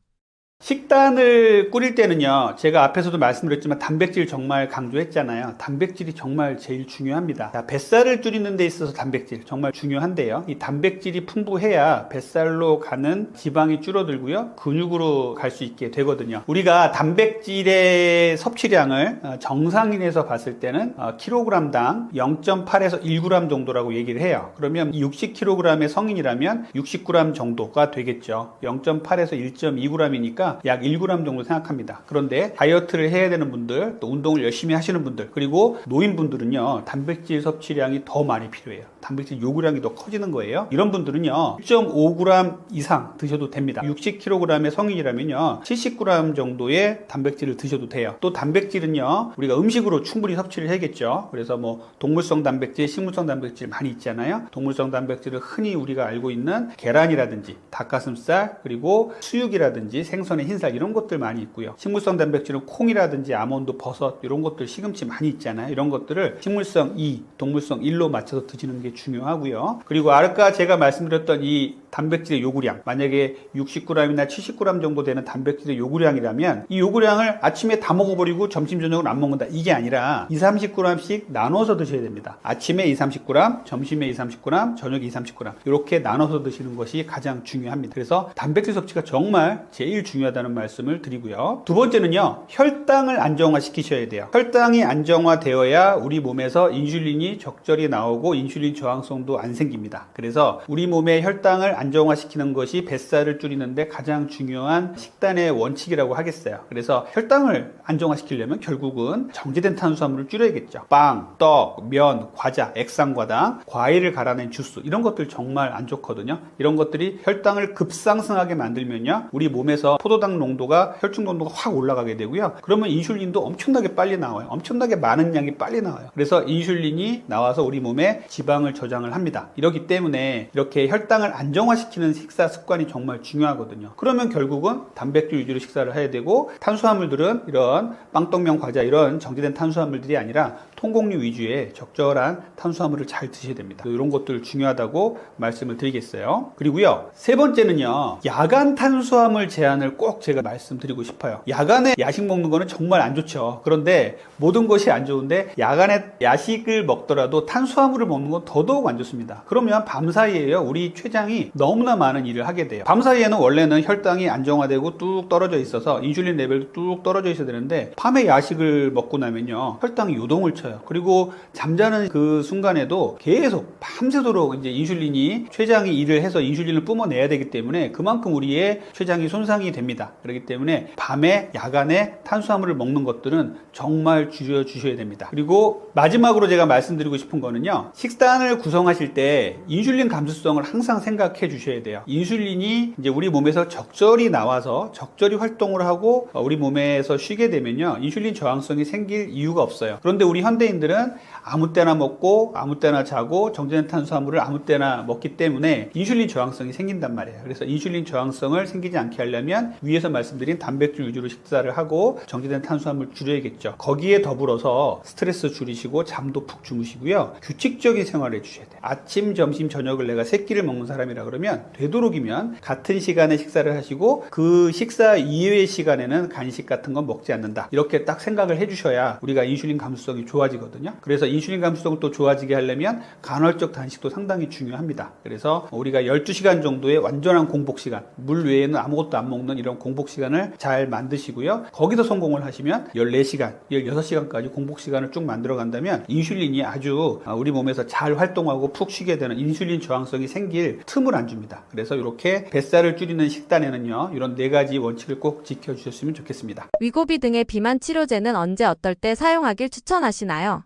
식단을 꾸릴 때는요, 제가 앞에서도 말씀드렸지만 단백질 정말 강조했잖아요. 단백질이 정말 제일 중요합니다. 자, 뱃살을 줄이는 데 있어서 단백질 정말 중요한데요, 이 단백질이 풍부해야 뱃살로 가는 지방이 줄어들고요, 근육으로 갈 수 있게 되거든요. 우리가 단백질의 섭취량을 정상인에서 봤을 때는 kg당 0.8에서 1g 정도라고 얘기를 해요. 그러면 60kg의 성인이라면 60g 정도가 되겠죠. 0.8에서 1.2g이니까 약 1g 정도 생각합니다. 그런데 다이어트를 해야 되는 분들, 또 운동을 열심히 하시는 분들, 그리고 노인분들은요, 단백질 섭취량이 더 많이 필요해요. 단백질 요구량이 더 커지는 거예요. 이런 분들은요, 1.5g 이상 드셔도 됩니다. 60kg의 성인이라면요, 70g 정도의 단백질을 드셔도 돼요. 또 단백질은요, 우리가 음식으로 충분히 섭취를 해야겠죠. 그래서 뭐 동물성 단백질, 식물성 단백질 많이 있잖아요. 동물성 단백질은 흔히 우리가 알고 있는 계란이라든지 닭가슴살, 그리고 수육이라든지 생선의 흰살 이런 것들 많이 있고요. 식물성 단백질은 콩이라든지 아몬드, 버섯 이런 것들, 시금치 많이 있잖아요. 이런 것들을 식물성 2, 동물성 1로 맞춰서 드시는 게 중요하고요. 그리고 아까 제가 말씀드렸던 이 단백질의 요구량, 만약에 60g이나 70g 정도 되는 단백질의 요구량이라면 이 요구량을 아침에 다 먹어버리고 점심 저녁을 안 먹는다, 이게 아니라 20-30g씩 나눠서 드셔야 됩니다. 아침에 20-30g, 점심에 20-30g, 저녁에 20-30g 이렇게 나눠서 드시는 것이 가장 중요합니다. 그래서 단백질 섭취가 정말 제일 중요하다는 말씀을 드리고요. 두 번째는요, 혈당을 안정화시키셔야 돼요. 혈당이 안정화되어야 우리 몸에서 인슐린이 적절히 나오고 인슐린 저항성도 안 생깁니다. 그래서 우리 몸의 혈당을 안정화시키는 것이 뱃살을 줄이는데 가장 중요한 식단의 원칙이라고 하겠어요. 그래서 혈당을 안정화시키려면 결국은 정제된 탄수화물을 줄여야겠죠. 빵, 떡, 면, 과자, 액상과당, 과일을 갈아낸 주스 이런 것들 정말 안 좋거든요. 이런 것들이 혈당을 급상승하게 만들면요, 우리 몸에서 포도당 농도가, 혈중 농도가 확 올라가게 되고요. 그러면 인슐린도 엄청나게 빨리 나와요. 엄청나게 많은 양이 빨리 나와요. 그래서 인슐린이 나와서 우리 몸에 지방을 저장을 합니다. 이렇기 때문에 이렇게 혈당을 안정화시키는 식사 습관이 정말 중요하거든요. 그러면 결국은 단백질 위주로 식사를 해야 되고, 탄수화물들은 이런 빵떡면, 과자 이런 정제된 탄수화물들이 아니라 통곡류 위주의 적절한 탄수화물을 잘 드셔야 됩니다. 이런 것들 중요하다고 말씀을 드리겠어요. 그리고요, 세 번째는요, 야간 탄수화물 제한을 꼭 제가 말씀드리고 싶어요. 야간에 야식 먹는 거는 정말 안 좋죠. 그런데 모든 것이 안 좋은데 야간에 야식을 먹더라도 탄수화물을 먹는 건 더더욱 안 좋습니다. 그러면 밤사이에요, 우리 췌장이 너무나 많은 일을 하게 돼요. 밤사이에는 원래는 혈당이 안정화되고 뚝 떨어져 있어서 인슐린 레벨도 뚝 떨어져 있어야 되는데, 밤에 야식을 먹고 나면요, 혈당이 요동을 쳐요. 그리고 잠자는 그 순간에도 계속 밤새도록 이제 인슐린이, 췌장이 일을 해서 인슐린을 뿜어내야 되기 때문에 그만큼 우리의 췌장이 손상이 됩니다. 그렇기 때문에 밤에, 야간에 탄수화물을 먹는 것들은 정말 줄여주셔야 됩니다. 그리고 마지막으로 제가 말씀드리고 싶은 거는요, 식단을 구성하실 때 인슐린 감수성을 항상 생각해 주셔야 돼요. 인슐린이 이제 우리 몸에서 적절히 나와서 적절히 활동을 하고 우리 몸에서 쉬게 되면요, 인슐린 저항성이 생길 이유가 없어요. 그런데 우리 현대인들은 아무 때나 먹고 아무 때나 자고 정제된 탄수화물을 아무 때나 먹기 때문에 인슐린 저항성이 생긴단 말이에요. 그래서 인슐린 저항성을 생기지 않게 하려면 위에서 말씀드린 단백질 위주로 식사를 하고 정제된 탄수화물 줄여야겠죠. 거기에 더불어서 스트레스 줄이시고 잠도 푹 주무시고요, 규칙적인 생활을 해주셔야 돼요. 아침, 점심, 저녁을 내가 3끼를 먹는 사람이라 그러면 그러면 되도록이면 같은 시간에 식사를 하시고 그 식사 이외의 시간에는 간식 같은 건 먹지 않는다. 이렇게 딱 생각을 해주셔야 우리가 인슐린 감수성이 좋아지거든요. 그래서 인슐린 감수성을 또 좋아지게 하려면 간헐적 단식도 상당히 중요합니다. 그래서 우리가 12시간 정도의 완전한 공복 시간, 물 외에는 아무것도 안 먹는 이런 공복 시간을 잘 만드시고요. 거기서 성공을 하시면 14시간, 16시간까지 공복 시간을 쭉 만들어 간다면 인슐린이 아주 우리 몸에서 잘 활동하고 푹 쉬게 되는 인슐린 저항성이 생길 틈을 안 줍니다. 그래서 이렇게 뱃살을 줄이는 식단에는요, 이런 4가지 원칙을 꼭 지켜주셨으면 좋겠습니다. 위고비 등의 비만 치료제는 언제 어떨 때 사용하길 추천하시나요?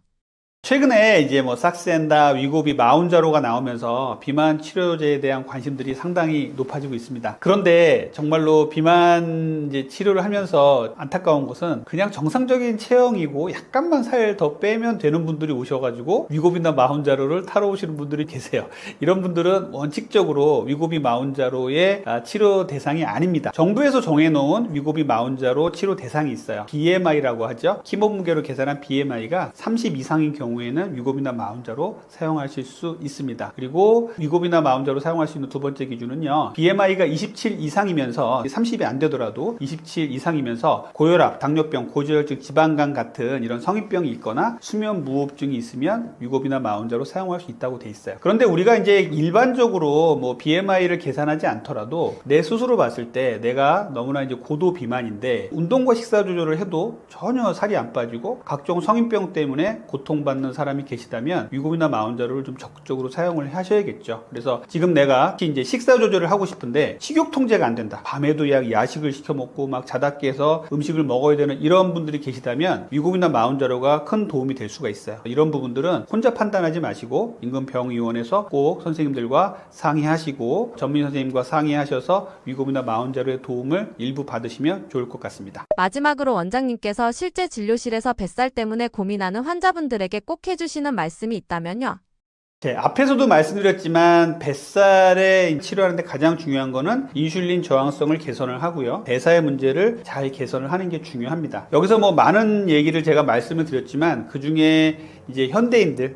최근에 이제 뭐 삭센다, 위고비, 마운자로가 나오면서 비만 치료제에 대한 관심들이 상당히 높아지고 있습니다. 그런데 정말로 비만 이제 치료를 하면서 안타까운 것은 그냥 정상적인 체형이고 약간만 살 더 빼면 되는 분들이 오셔가지고 위고비나 마운자로를 타러 오시는 분들이 계세요. 이런 분들은 원칙적으로 위고비, 마운자로의 치료 대상이 아닙니다. 정부에서 정해놓은 위고비, 마운자로 치료 대상이 있어요. BMI라고 하죠. 키 몸무게로 계산한 BMI가 30 이상인 경우에는 위고비나 마운자로 사용하실 수 있습니다. 그리고 위고비나 마운자로 사용할 수 있는 두 번째 기준은요, BMI가 27 이상이면서 30이 안 되더라도 27 이상이면서 고혈압, 당뇨병, 고지혈증, 지방간 같은 이런 성인병이 있거나 수면 무호흡증이 있으면 위고비나 마운자로 사용할 수 있다고 돼 있어요. 그런데 우리가 이제 일반적으로 뭐 BMI를 계산하지 않더라도 내 스스로 봤을 때 내가 너무나 이제 고도 비만인데 운동과 식사 조절을 해도 전혀 살이 안 빠지고 각종 성인병 때문에 고통받는 사람이 계시다면 위고비나 마운자로를 좀 적극적으로 사용을 하셔야겠죠. 그래서 지금 내가 이제 식사 조절을 하고 싶은데 식욕 통제가 안 된다. 밤에도 야식을 시켜 먹고 막 자다 깨서 음식을 먹어야 되는 이런 분들이 계시다면 위고비나 마운자로가 큰 도움이 될 수가 있어요. 이런 부분들은 혼자 판단하지 마시고 인근 병의원에서 꼭 선생님들과 상의하시고 전문 선생님과 상의하셔서 위고비나 마운자로의 도움을 일부 받으시면 좋을 것 같습니다. 마지막으로 원장님께서 실제 진료실에서 뱃살 때문에 고민하는 환자분들에게 꼭 해주시는 말씀이 있다면요? 앞에서도 말씀드렸지만 뱃살에 치료하는데 가장 중요한 거는 인슐린 저항성을 개선을 하고요. 대사의 문제를 잘 개선을 하는 게 중요합니다. 여기서 뭐 많은 얘기를 제가 말씀을 드렸지만 그 중에 이제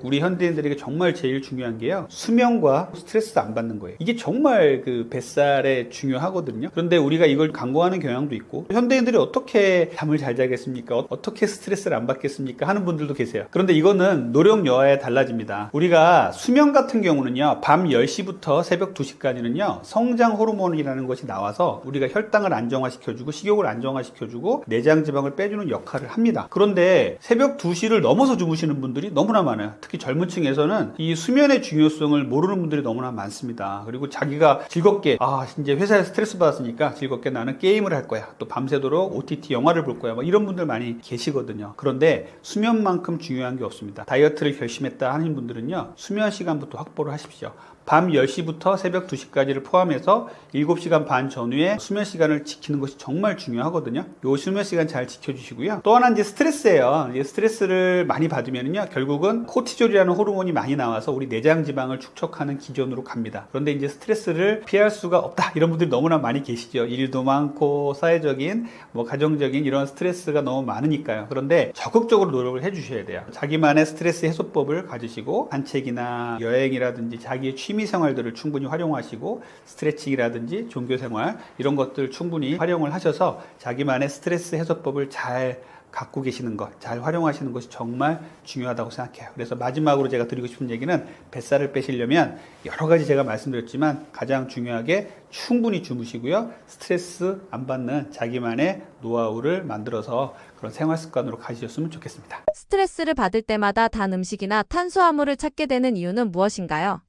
우리 현대인들에게 정말 제일 중요한 게요, 수면과 스트레스 안 받는 거예요. 이게 정말 그 뱃살에 중요하거든요. 그런데 우리가 이걸 간과하는 경향도 있고, 현대인들이 어떻게 잠을 잘 자겠습니까? 어떻게 스트레스를 안 받겠습니까? 하는 분들도 계세요. 그런데 이거는 노력 여하에 달라집니다. 우리가 수면 같은 경우는요, 밤 10시부터 새벽 2시까지는요 성장 호르몬이라는 것이 나와서 우리가 혈당을 안정화시켜주고 식욕을 안정화시켜주고 내장 지방을 빼주는 역할을 합니다. 그런데 새벽 2시를 넘어서 주무시는 분들이 너무나 많아요. 특히 젊은 층에서는 이 수면의 중요성을 모르는 분들이 너무나 많습니다. 그리고 자기가 즐겁게 이제 회사에서 스트레스 받았으니까 즐겁게 나는 게임을 할 거야, 또 밤새도록 OTT 영화를 볼 거야, 뭐 이런 분들 많이 계시거든요. 그런데 수면만큼 중요한 게 없습니다. 다이어트를 결심했다 하는 분들은요, 수면 시간부터 확보를 하십시오. 밤 10시부터 새벽 2시까지를 포함해서 7시간 반 전후에 수면 시간을 지키는 것이 정말 중요하거든요. 요 수면 시간 잘 지켜주시고요. 또 하나 이제 스트레스예요. 스트레스를 많이 받으면요, 결국은 코티졸이라는 호르몬이 많이 나와서 우리 내장 지방을 축적하는 기전으로 갑니다. 그런데 이제 스트레스를 피할 수가 없다, 이런 분들이 너무나 많이 계시죠. 일도 많고 사회적인 가정적인 이런 스트레스가 너무 많으니까요. 그런데 적극적으로 노력을 해주셔야 돼요. 자기만의 스트레스 해소법을 가지시고 산책이나 여행이라든지 자기의 취미 생활들을 충분히 활용하시고 스트레칭이라든지 종교생활 이런 것들 충분히 활용을 하셔서 자기만의 스트레스 해소법을 잘 갖고 계시는 것, 잘 활용하시는 것이 정말 중요하다고 생각해요. 그래서 마지막으로 제가 드리고 싶은 얘기는 뱃살을 빼시려면 여러 가지 제가 말씀드렸지만 가장 중요하게 충분히 주무시고요, 스트레스 안 받는 자기만의 노하우를 만들어서 그런 생활 습관으로 가지셨으면 좋겠습니다. 스트레스를 받을 때마다 단 음식이나 탄수화물을 찾게 되는 이유는 무엇인가요?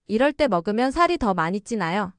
이럴 때 먹으면 살이 더 많이 찌나요?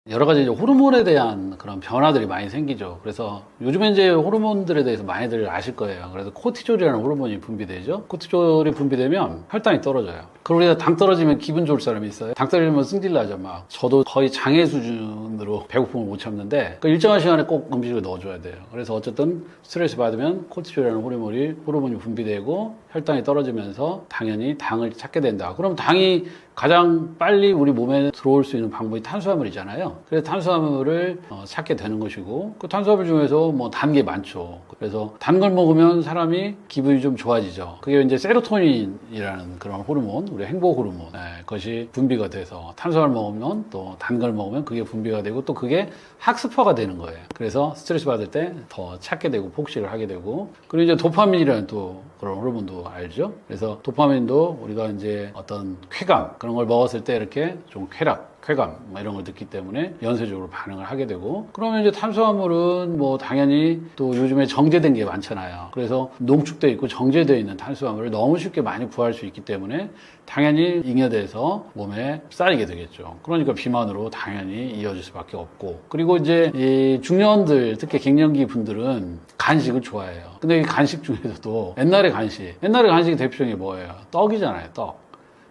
여러 가지 이제 호르몬에 대한 그런 변화들이 많이 생기죠. 그래서 요즘에 이제 호르몬들에 대해서 많이들 아실 거예요. 그래서 코티졸이라는 호르몬이 분비되죠. 코티졸이 분비되면 혈당이 떨어져요. 그리고 우리가 당 떨어지면 기분 좋을 사람이 있어요. 당 떨어지면 승질나죠. 막 저도 거의 장애 수준으로 배고픔을 못 참는데 그 일정한 시간에 꼭 음식을 넣어줘야 돼요. 그래서 어쨌든 스트레스 받으면 코티졸이라는 호르몬이 분비되고 혈당이 떨어지면서 당연히 당을 찾게 된다. 그럼 당이 가장 빨리 우리 몸에 들어올 수 있는 방법이 탄수화물이잖아요. 거예요. 그래서 탄수화물을 찾게 되는 것이고, 그 탄수화물 중에서 뭐 단 게 많죠. 그래서 단 걸 먹으면 사람이 기분이 좀 좋아지죠. 그게 이제 세로토닌이라는 그런 호르몬, 우리 행복 호르몬, 그것이 분비가 돼서 탄수화물 먹으면 또 단 걸 먹으면 그게 분비가 되고 또 그게 학습화가 되는 거예요. 그래서 스트레스 받을 때 더 찾게 되고 폭식을 하게 되고, 그리고 이제 도파민이라는 또 그런 호르몬도 알죠. 그래서 도파민도 우리가 이제 어떤 쾌감, 그런 걸 먹었을 때 이렇게 좀 쾌감 뭐 이런 걸 느끼기 때문에 연쇄적으로 반응을 하게 되고, 그러면 이제 탄수화물은 뭐 당연히 또 요즘에 정제된 게 많잖아요. 그래서 농축되어 있고 정제되어 있는 탄수화물을 너무 쉽게 많이 구할 수 있기 때문에 당연히 잉여돼서 몸에 쌓이게 되겠죠. 그러니까 비만으로 당연히 이어질 수밖에 없고, 그리고 이제 이 중년들, 특히 갱년기 분들은 간식을 좋아해요. 근데 이 간식 중에서도 옛날의 간식 대표적인 게 뭐예요? 떡이잖아요, 떡.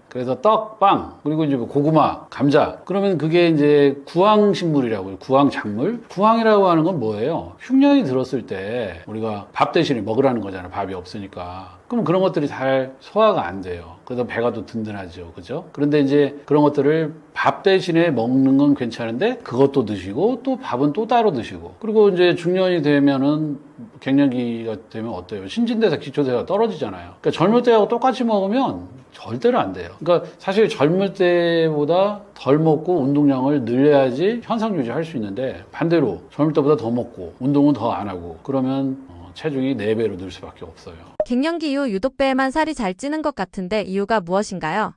그래서 떡, 빵, 그리고 이제 고구마, 감자. 그러면 그게 이제 구황식물이라고 해요. 구황작물? 구황이라고 하는 건 뭐예요? 흉년이 들었을 때 우리가 밥 대신에 먹으라는 거잖아요. 밥이 없으니까. 그럼 그런 것들이 잘 소화가 안 돼요. 그래서 배가 또 든든하죠. 그죠? 그런데 이제 그런 것들을 밥 대신에 먹는 건 괜찮은데 그것도 드시고 또 밥은 또 따로 드시고, 그리고 이제 중년이 되면은 갱년기가 되면 어때요? 신진대사 기초대사가 떨어지잖아요. 그러니까 젊을 때하고 똑같이 먹으면 절대로 안 돼요. 그러니까 사실 젊을 때보다 덜 먹고 운동량을 늘려야지 현상 유지할 수 있는데, 반대로 젊을 때보다 더 먹고 운동은 더 안 하고 그러면 체중이 4배로 늘 수밖에 없어요. 갱년기 이후 유독 배에만 살이 잘 찌는 것 같은데 이유가 무엇인가요?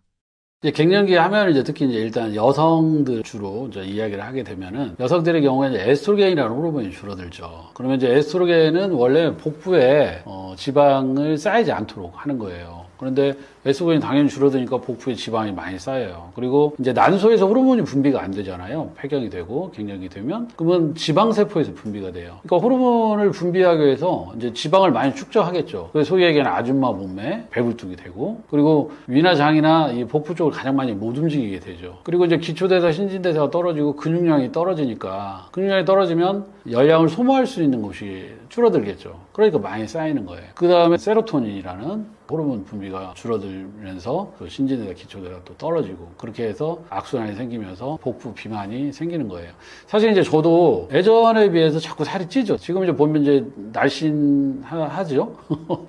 이제 갱년기 하면 이제 특히 이제 일단 여성들 주로 이제 이야기를 하게 되면은, 여성들의 경우에 이제 에스트로겐이라는 호르몬이 줄어들죠. 그러면 이제 에스트로겐은 원래 복부에 지방을 쌓이지 않도록 하는 거예요. 그런데 에스트로겐이 당연히 줄어드니까 복부에 지방이 많이 쌓여요. 그리고 이제 난소에서 호르몬이 분비가 안 되잖아요. 폐경이 되고 갱년기 되면. 그러면 지방세포에서 분비가 돼요. 그러니까 호르몬을 분비하기 위해서 이제 지방을 많이 축적하겠죠. 그래서 소위 얘기하는 아줌마 몸매, 배불뚝이 되고, 그리고 위나 장이나 이 복부 쪽을 가장 많이 못 움직이게 되죠. 그리고 이제 기초대사, 신진대사가 떨어지고 근육량이 떨어지니까, 근육량이 떨어지면 열량을 소모할 수 있는 곳이 줄어들겠죠. 그러니까 많이 쌓이는 거예요. 그 다음에 세로토닌이라는 호르몬 분비가 줄어들면서 또 신진대사, 기초대사가 또 떨어지고, 그렇게 해서 악순환이 생기면서 복부 비만이 생기는 거예요. 사실 이제 저도 예전에 비해서 자꾸 살이 찌죠. 지금 이제 보면 이제 날씬하죠.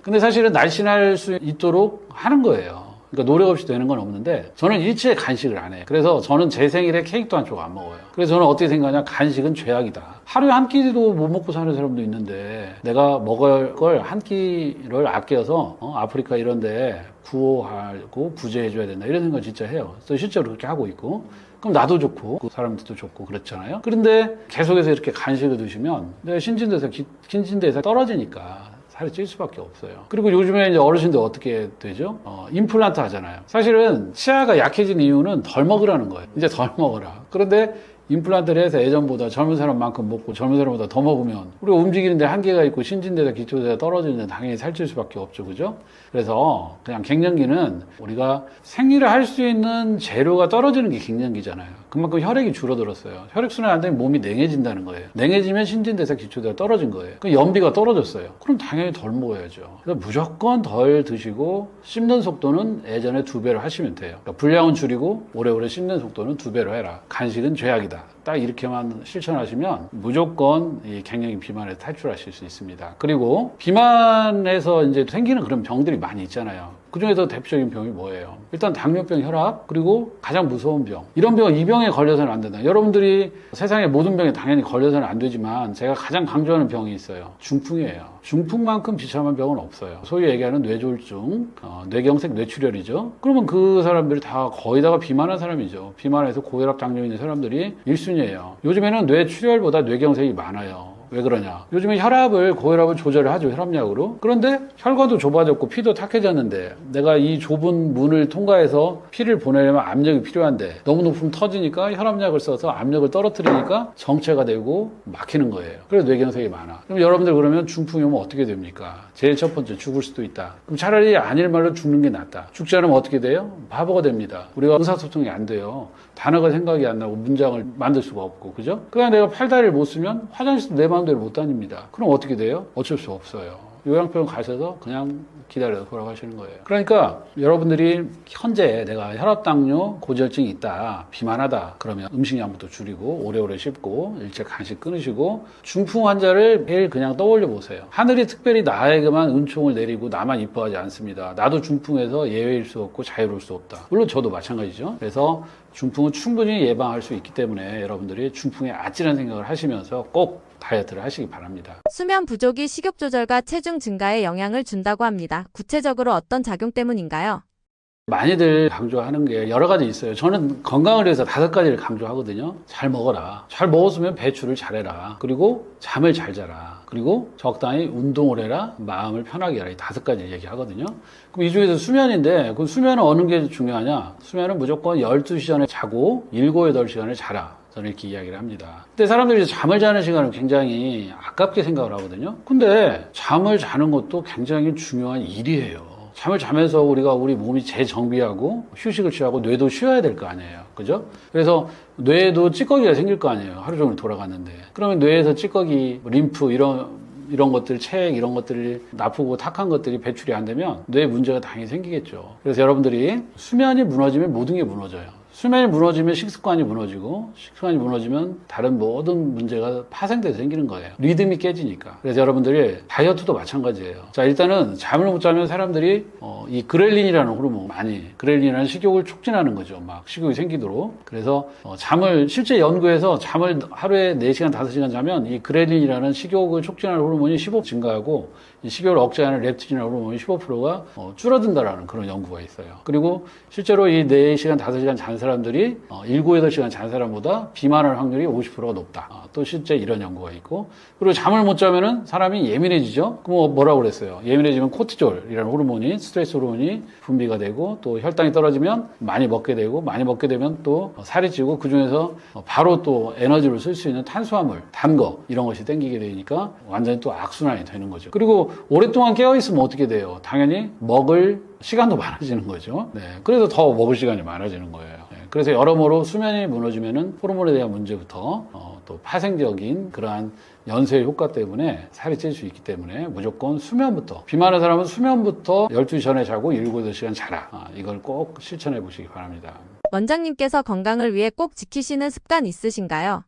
근데 사실은 날씬할 수 있도록 하는 거예요. 그러니까 노력 없이 되는 건 없는데, 저는 일체의 간식을 안 해요. 그래서 저는 제 생일에 케이크도 한쪽 안 먹어요. 그래서 저는 어떻게 생각하냐, 간식은 죄악이다. 하루에 한 끼도 못 먹고 사는 사람도 있는데, 내가 먹을 걸 한 끼를 아껴서 아프리카 이런 데 구호하고 구제해줘야 된다, 이런 생각 진짜 해요. 그래서 실제로 그렇게 하고 있고, 그럼 나도 좋고 그 사람들도 좋고 그렇잖아요. 그런데 계속해서 이렇게 간식을 드시면 내 신진대사 떨어지니까 살이 찔 수밖에 없어요. 그리고 요즘에 이제 어르신들 어떻게 되죠? 임플란트 하잖아요. 사실은 치아가 약해진 이유는 덜 먹으라는 거예요. 이제 덜 먹으라. 그런데 임플란트를 해서 예전보다 젊은 사람만큼 먹고 젊은 사람보다 더 먹으면 우리가 움직이는데 한계가 있고 신진대사, 기초대사 떨어지는데 당연히 살찔 수밖에 없죠. 그죠? 그래서 그냥 갱년기는 우리가 생리를 할 수 있는 재료가 떨어지는 게 갱년기잖아요. 그만큼 혈액이 줄어들었어요. 혈액순환이 안 되면 몸이 냉해진다는 거예요. 냉해지면 신진대사, 기초대사 떨어진 거예요. 그 연비가 떨어졌어요. 그럼 당연히 덜 먹어야죠. 그래서 무조건 덜 드시고 씹는 속도는 예전에 2배로 하시면 돼요. 그러니까 분량은 줄이고 오래오래 씹는 속도는 2배로 해라. 간식은 죄악이다. 딱 이렇게만 실천하시면 무조건 이 갱년기 비만에서 탈출하실 수 있습니다. 그리고 비만에서 이제 생기는 그런 병들이 많이 있잖아요. 그 중에서 대표적인 병이 뭐예요? 일단 당뇨병, 혈압, 그리고 가장 무서운 병. 이런 병, 이 병에 걸려서는 안 된다. 여러분들이 세상의 모든 병에 당연히 걸려서는 안 되지만 제가 가장 강조하는 병이 있어요. 중풍이에요. 중풍만큼 비참한 병은 없어요. 소위 얘기하는 뇌졸중, 뇌경색, 뇌출혈이죠. 그러면 그 사람들이 다 거의 다가 비만한 사람이죠. 비만해서 고혈압, 당뇨 있는 사람들이 1순위예요. 요즘에는 뇌출혈보다 뇌경색이 많아요. 왜 그러냐? 요즘에 고혈압을 조절을 하죠, 혈압약으로. 그런데 혈관도 좁아졌고 피도 탁해졌는데 내가 이 좁은 문을 통과해서 피를 보내려면 압력이 필요한데 너무 높으면 터지니까 혈압약을 써서 압력을 떨어뜨리니까 정체가 되고 막히는 거예요. 그래서 뇌경색이 많아. 그럼 여러분들 그러면 중풍이 오면 어떻게 됩니까? 제일 첫 번째, 죽을 수도 있다. 그럼 차라리 아닐 말로 죽는 게 낫다. 죽지 않으면 어떻게 돼요? 바보가 됩니다. 우리가 의사소통이 안 돼요. 단어가 생각이 안 나고 문장을 만들 수가 없고, 그죠? 그냥 내가 팔다리를 못 쓰면 화장실도 내 마음대로 못 다닙니다. 그럼 어떻게 돼요? 어쩔 수 없어요. 요양병원 가셔서 그냥 기다려서 돌아가시는 거예요. 그러니까 여러분들이 현재 내가 혈압당뇨, 고지혈증이 있다, 비만하다 그러면 음식량부터 줄이고 오래오래 씹고 일체 간식 끊으시고 중풍 환자를 매일 그냥 떠올려 보세요. 하늘이 특별히 나에게만 은총을 내리고 나만 이뻐하지 않습니다. 나도 중풍에서 예외일 수 없고 자유로울 수 없다. 물론 저도 마찬가지죠. 그래서 중풍은 충분히 예방할 수 있기 때문에 여러분들이 중풍에 아찔한 생각을 하시면서 꼭 다이어트를 하시기 바랍니다. 수면 부족이 식욕 조절과 체중 증가에 영향을 준다고 합니다. 구체적으로 어떤 작용 때문인가요? 많이들 강조하는 게 여러 가지 있어요. 저는 건강을 위해서 5가지를 강조하거든요. 잘 먹어라. 잘 먹었으면 배출을 잘해라. 그리고 잠을 잘 자라. 그리고 적당히 운동을 해라. 마음을 편하게 해라. 이 5가지 얘기하거든요. 그럼 이 중에서 수면인데 그 수면은 어느 게 중요하냐? 수면은 무조건 12시간을 자고 7, 8시간을 자라. 저는 이렇게 이야기를 합니다. 근데 사람들이 잠을 자는 시간을 굉장히 아깝게 생각을 하거든요. 근데 잠을 자는 것도 굉장히 중요한 일이에요. 잠을 자면서 우리 몸이 재정비하고 휴식을 취하고 뇌도 쉬어야 될 거 아니에요. 그죠? 그래서 뇌에도 찌꺼기가 생길 거 아니에요. 하루 종일 돌아갔는데. 그러면 뇌에서 찌꺼기, 림프 이런 것들, 체액 이런 것들이 나쁘고 탁한 것들이 배출이 안 되면 뇌에 문제가 당연히 생기겠죠. 그래서 여러분들이 수면이 무너지면 모든 게 무너져요. 수면이 무너지면 식습관이 무너지고 식습관이 무너지면 다른 모든 문제가 파생돼서 생기는 거예요. 리듬이 깨지니까. 그래서 여러분들이 다이어트도 마찬가지예요. 자, 일단은 잠을 못 자면 사람들이 이 그렐린이라는 호르몬 그렐린이라는 식욕을 촉진하는 거죠. 막 식욕이 생기도록. 그래서 잠을 실제 연구에서 잠을 하루에 4시간 5시간 자면 이 그렐린이라는 식욕을 촉진하는 호르몬이 15% 증가하고 이 식욕을 억제하는 렙틴이라는 호르몬이 15%가 줄어든다라는 그런 연구가 있어요. 그리고 실제로 이 4시간 5시간 잔 사람들이 7, 8시간 잔 사람보다 비만할 확률이 50%가 높다. 또 실제 이런 연구가 있고, 그리고 잠을 못 자면은 사람이 예민해지죠. 그럼 뭐라고 그랬어요? 예민해지면 코티졸이라는 호르몬이, 스트레스 호르몬이 분비가 되고, 또 혈당이 떨어지면 많이 먹게 되고, 많이 먹게 되면 또 살이 찌고, 그 중에서 바로 또 에너지를 쓸 수 있는 탄수화물, 단 거 이런 것이 땡기게 되니까 완전히 또 악순환이 되는 거죠. 그리고 오랫동안 깨어 있으면 어떻게 돼요? 당연히 먹을 시간도 많아지는 거죠. 네, 그래서 더 먹을 시간이 많아지는 거예요. 네, 그래서 여러모로 수면이 무너지면은 호르몬에 대한 문제부터 또 파생적인 그러한 연쇄 효과 때문에 살이 찔 수 있기 때문에 무조건 수면부터, 비만한 사람은 수면부터 12시 전에 자고 7, 8시간 자라. 이걸 꼭 실천해 보시기 바랍니다. 원장님께서 건강을 위해 꼭 지키시는 습관 있으신가요?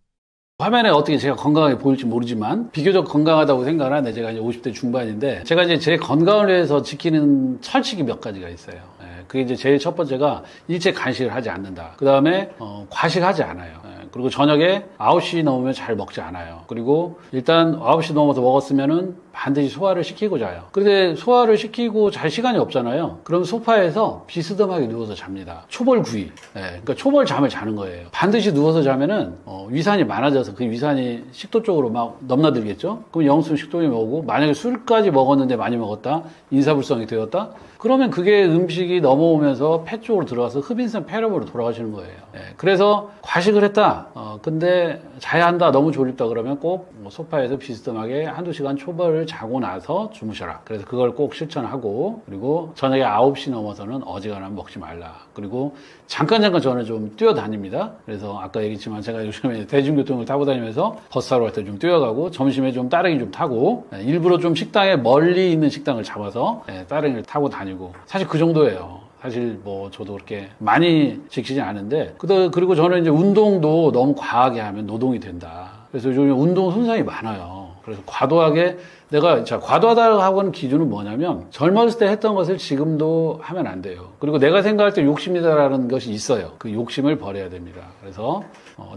화면에 어떻게 제가 건강하게 보일지 모르지만 비교적 건강하다고 생각하는데 제가 이제 50대 중반인데 제가 이제 제 건강을 위해서 지키는 철칙이 몇 가지가 있어요. 그게 이제 제일 첫 번째가 일체 간식을 하지 않는다. 그 다음에 과식하지 않아요. 그리고 저녁에 9시 넘으면 잘 먹지 않아요. 그리고 일단 9시 넘어서 먹었으면은 반드시 소화를 시키고 자요. 그런데 소화를 시키고 잘 시간이 없잖아요. 그럼 소파에서 비스듬하게 누워서 잡니다. 초벌구이. 그러니까 초벌 잠을 자는 거예요. 반드시 누워서 자면은 위산이 많아져서 그 위산이 식도 쪽으로 막 넘나들겠죠. 그럼 영순 식도염이 오고, 만약에 술까지 먹었는데 많이 먹었다, 인사불성이 되었다, 그러면 그게 음식이 넘어오면서 폐 쪽으로 들어가서 흡인성 폐렴으로 돌아가시는 거예요. 그래서 과식을 했다. 근데 자야 한다. 너무 졸립다. 그러면 꼭 소파에서 비스듬하게 1-2시간 초벌을 자고 나서 주무셔라. 그래서 그걸 꼭 실천하고, 그리고 저녁에 9시 넘어서는 어지간하면 먹지 말라. 그리고 잠깐 저는 좀 뛰어다닙니다. 그래서 아까 얘기했지만 제가 요즘에 대중교통을 타고 다니면서 버스 타러 갈 때 좀 뛰어가고, 점심에 좀 따릉이 좀 타고, 일부러 좀 식당에 멀리 있는 식당을 잡아서 따릉이를 타고 다니고, 사실 그 정도예요. 사실 뭐 저도 그렇게 많이 지키지 않은데, 그리고 저는 이제 운동도 너무 과하게 하면 노동이 된다. 그래서 요즘 운동 손상이 많아요. 그래서 과도하게 과도하다고 하는 기준은 뭐냐면 젊었을 때 했던 것을 지금도 하면 안 돼요. 그리고 내가 생각할 때 욕심이다라는 것이 있어요. 그 욕심을 버려야 됩니다. 그래서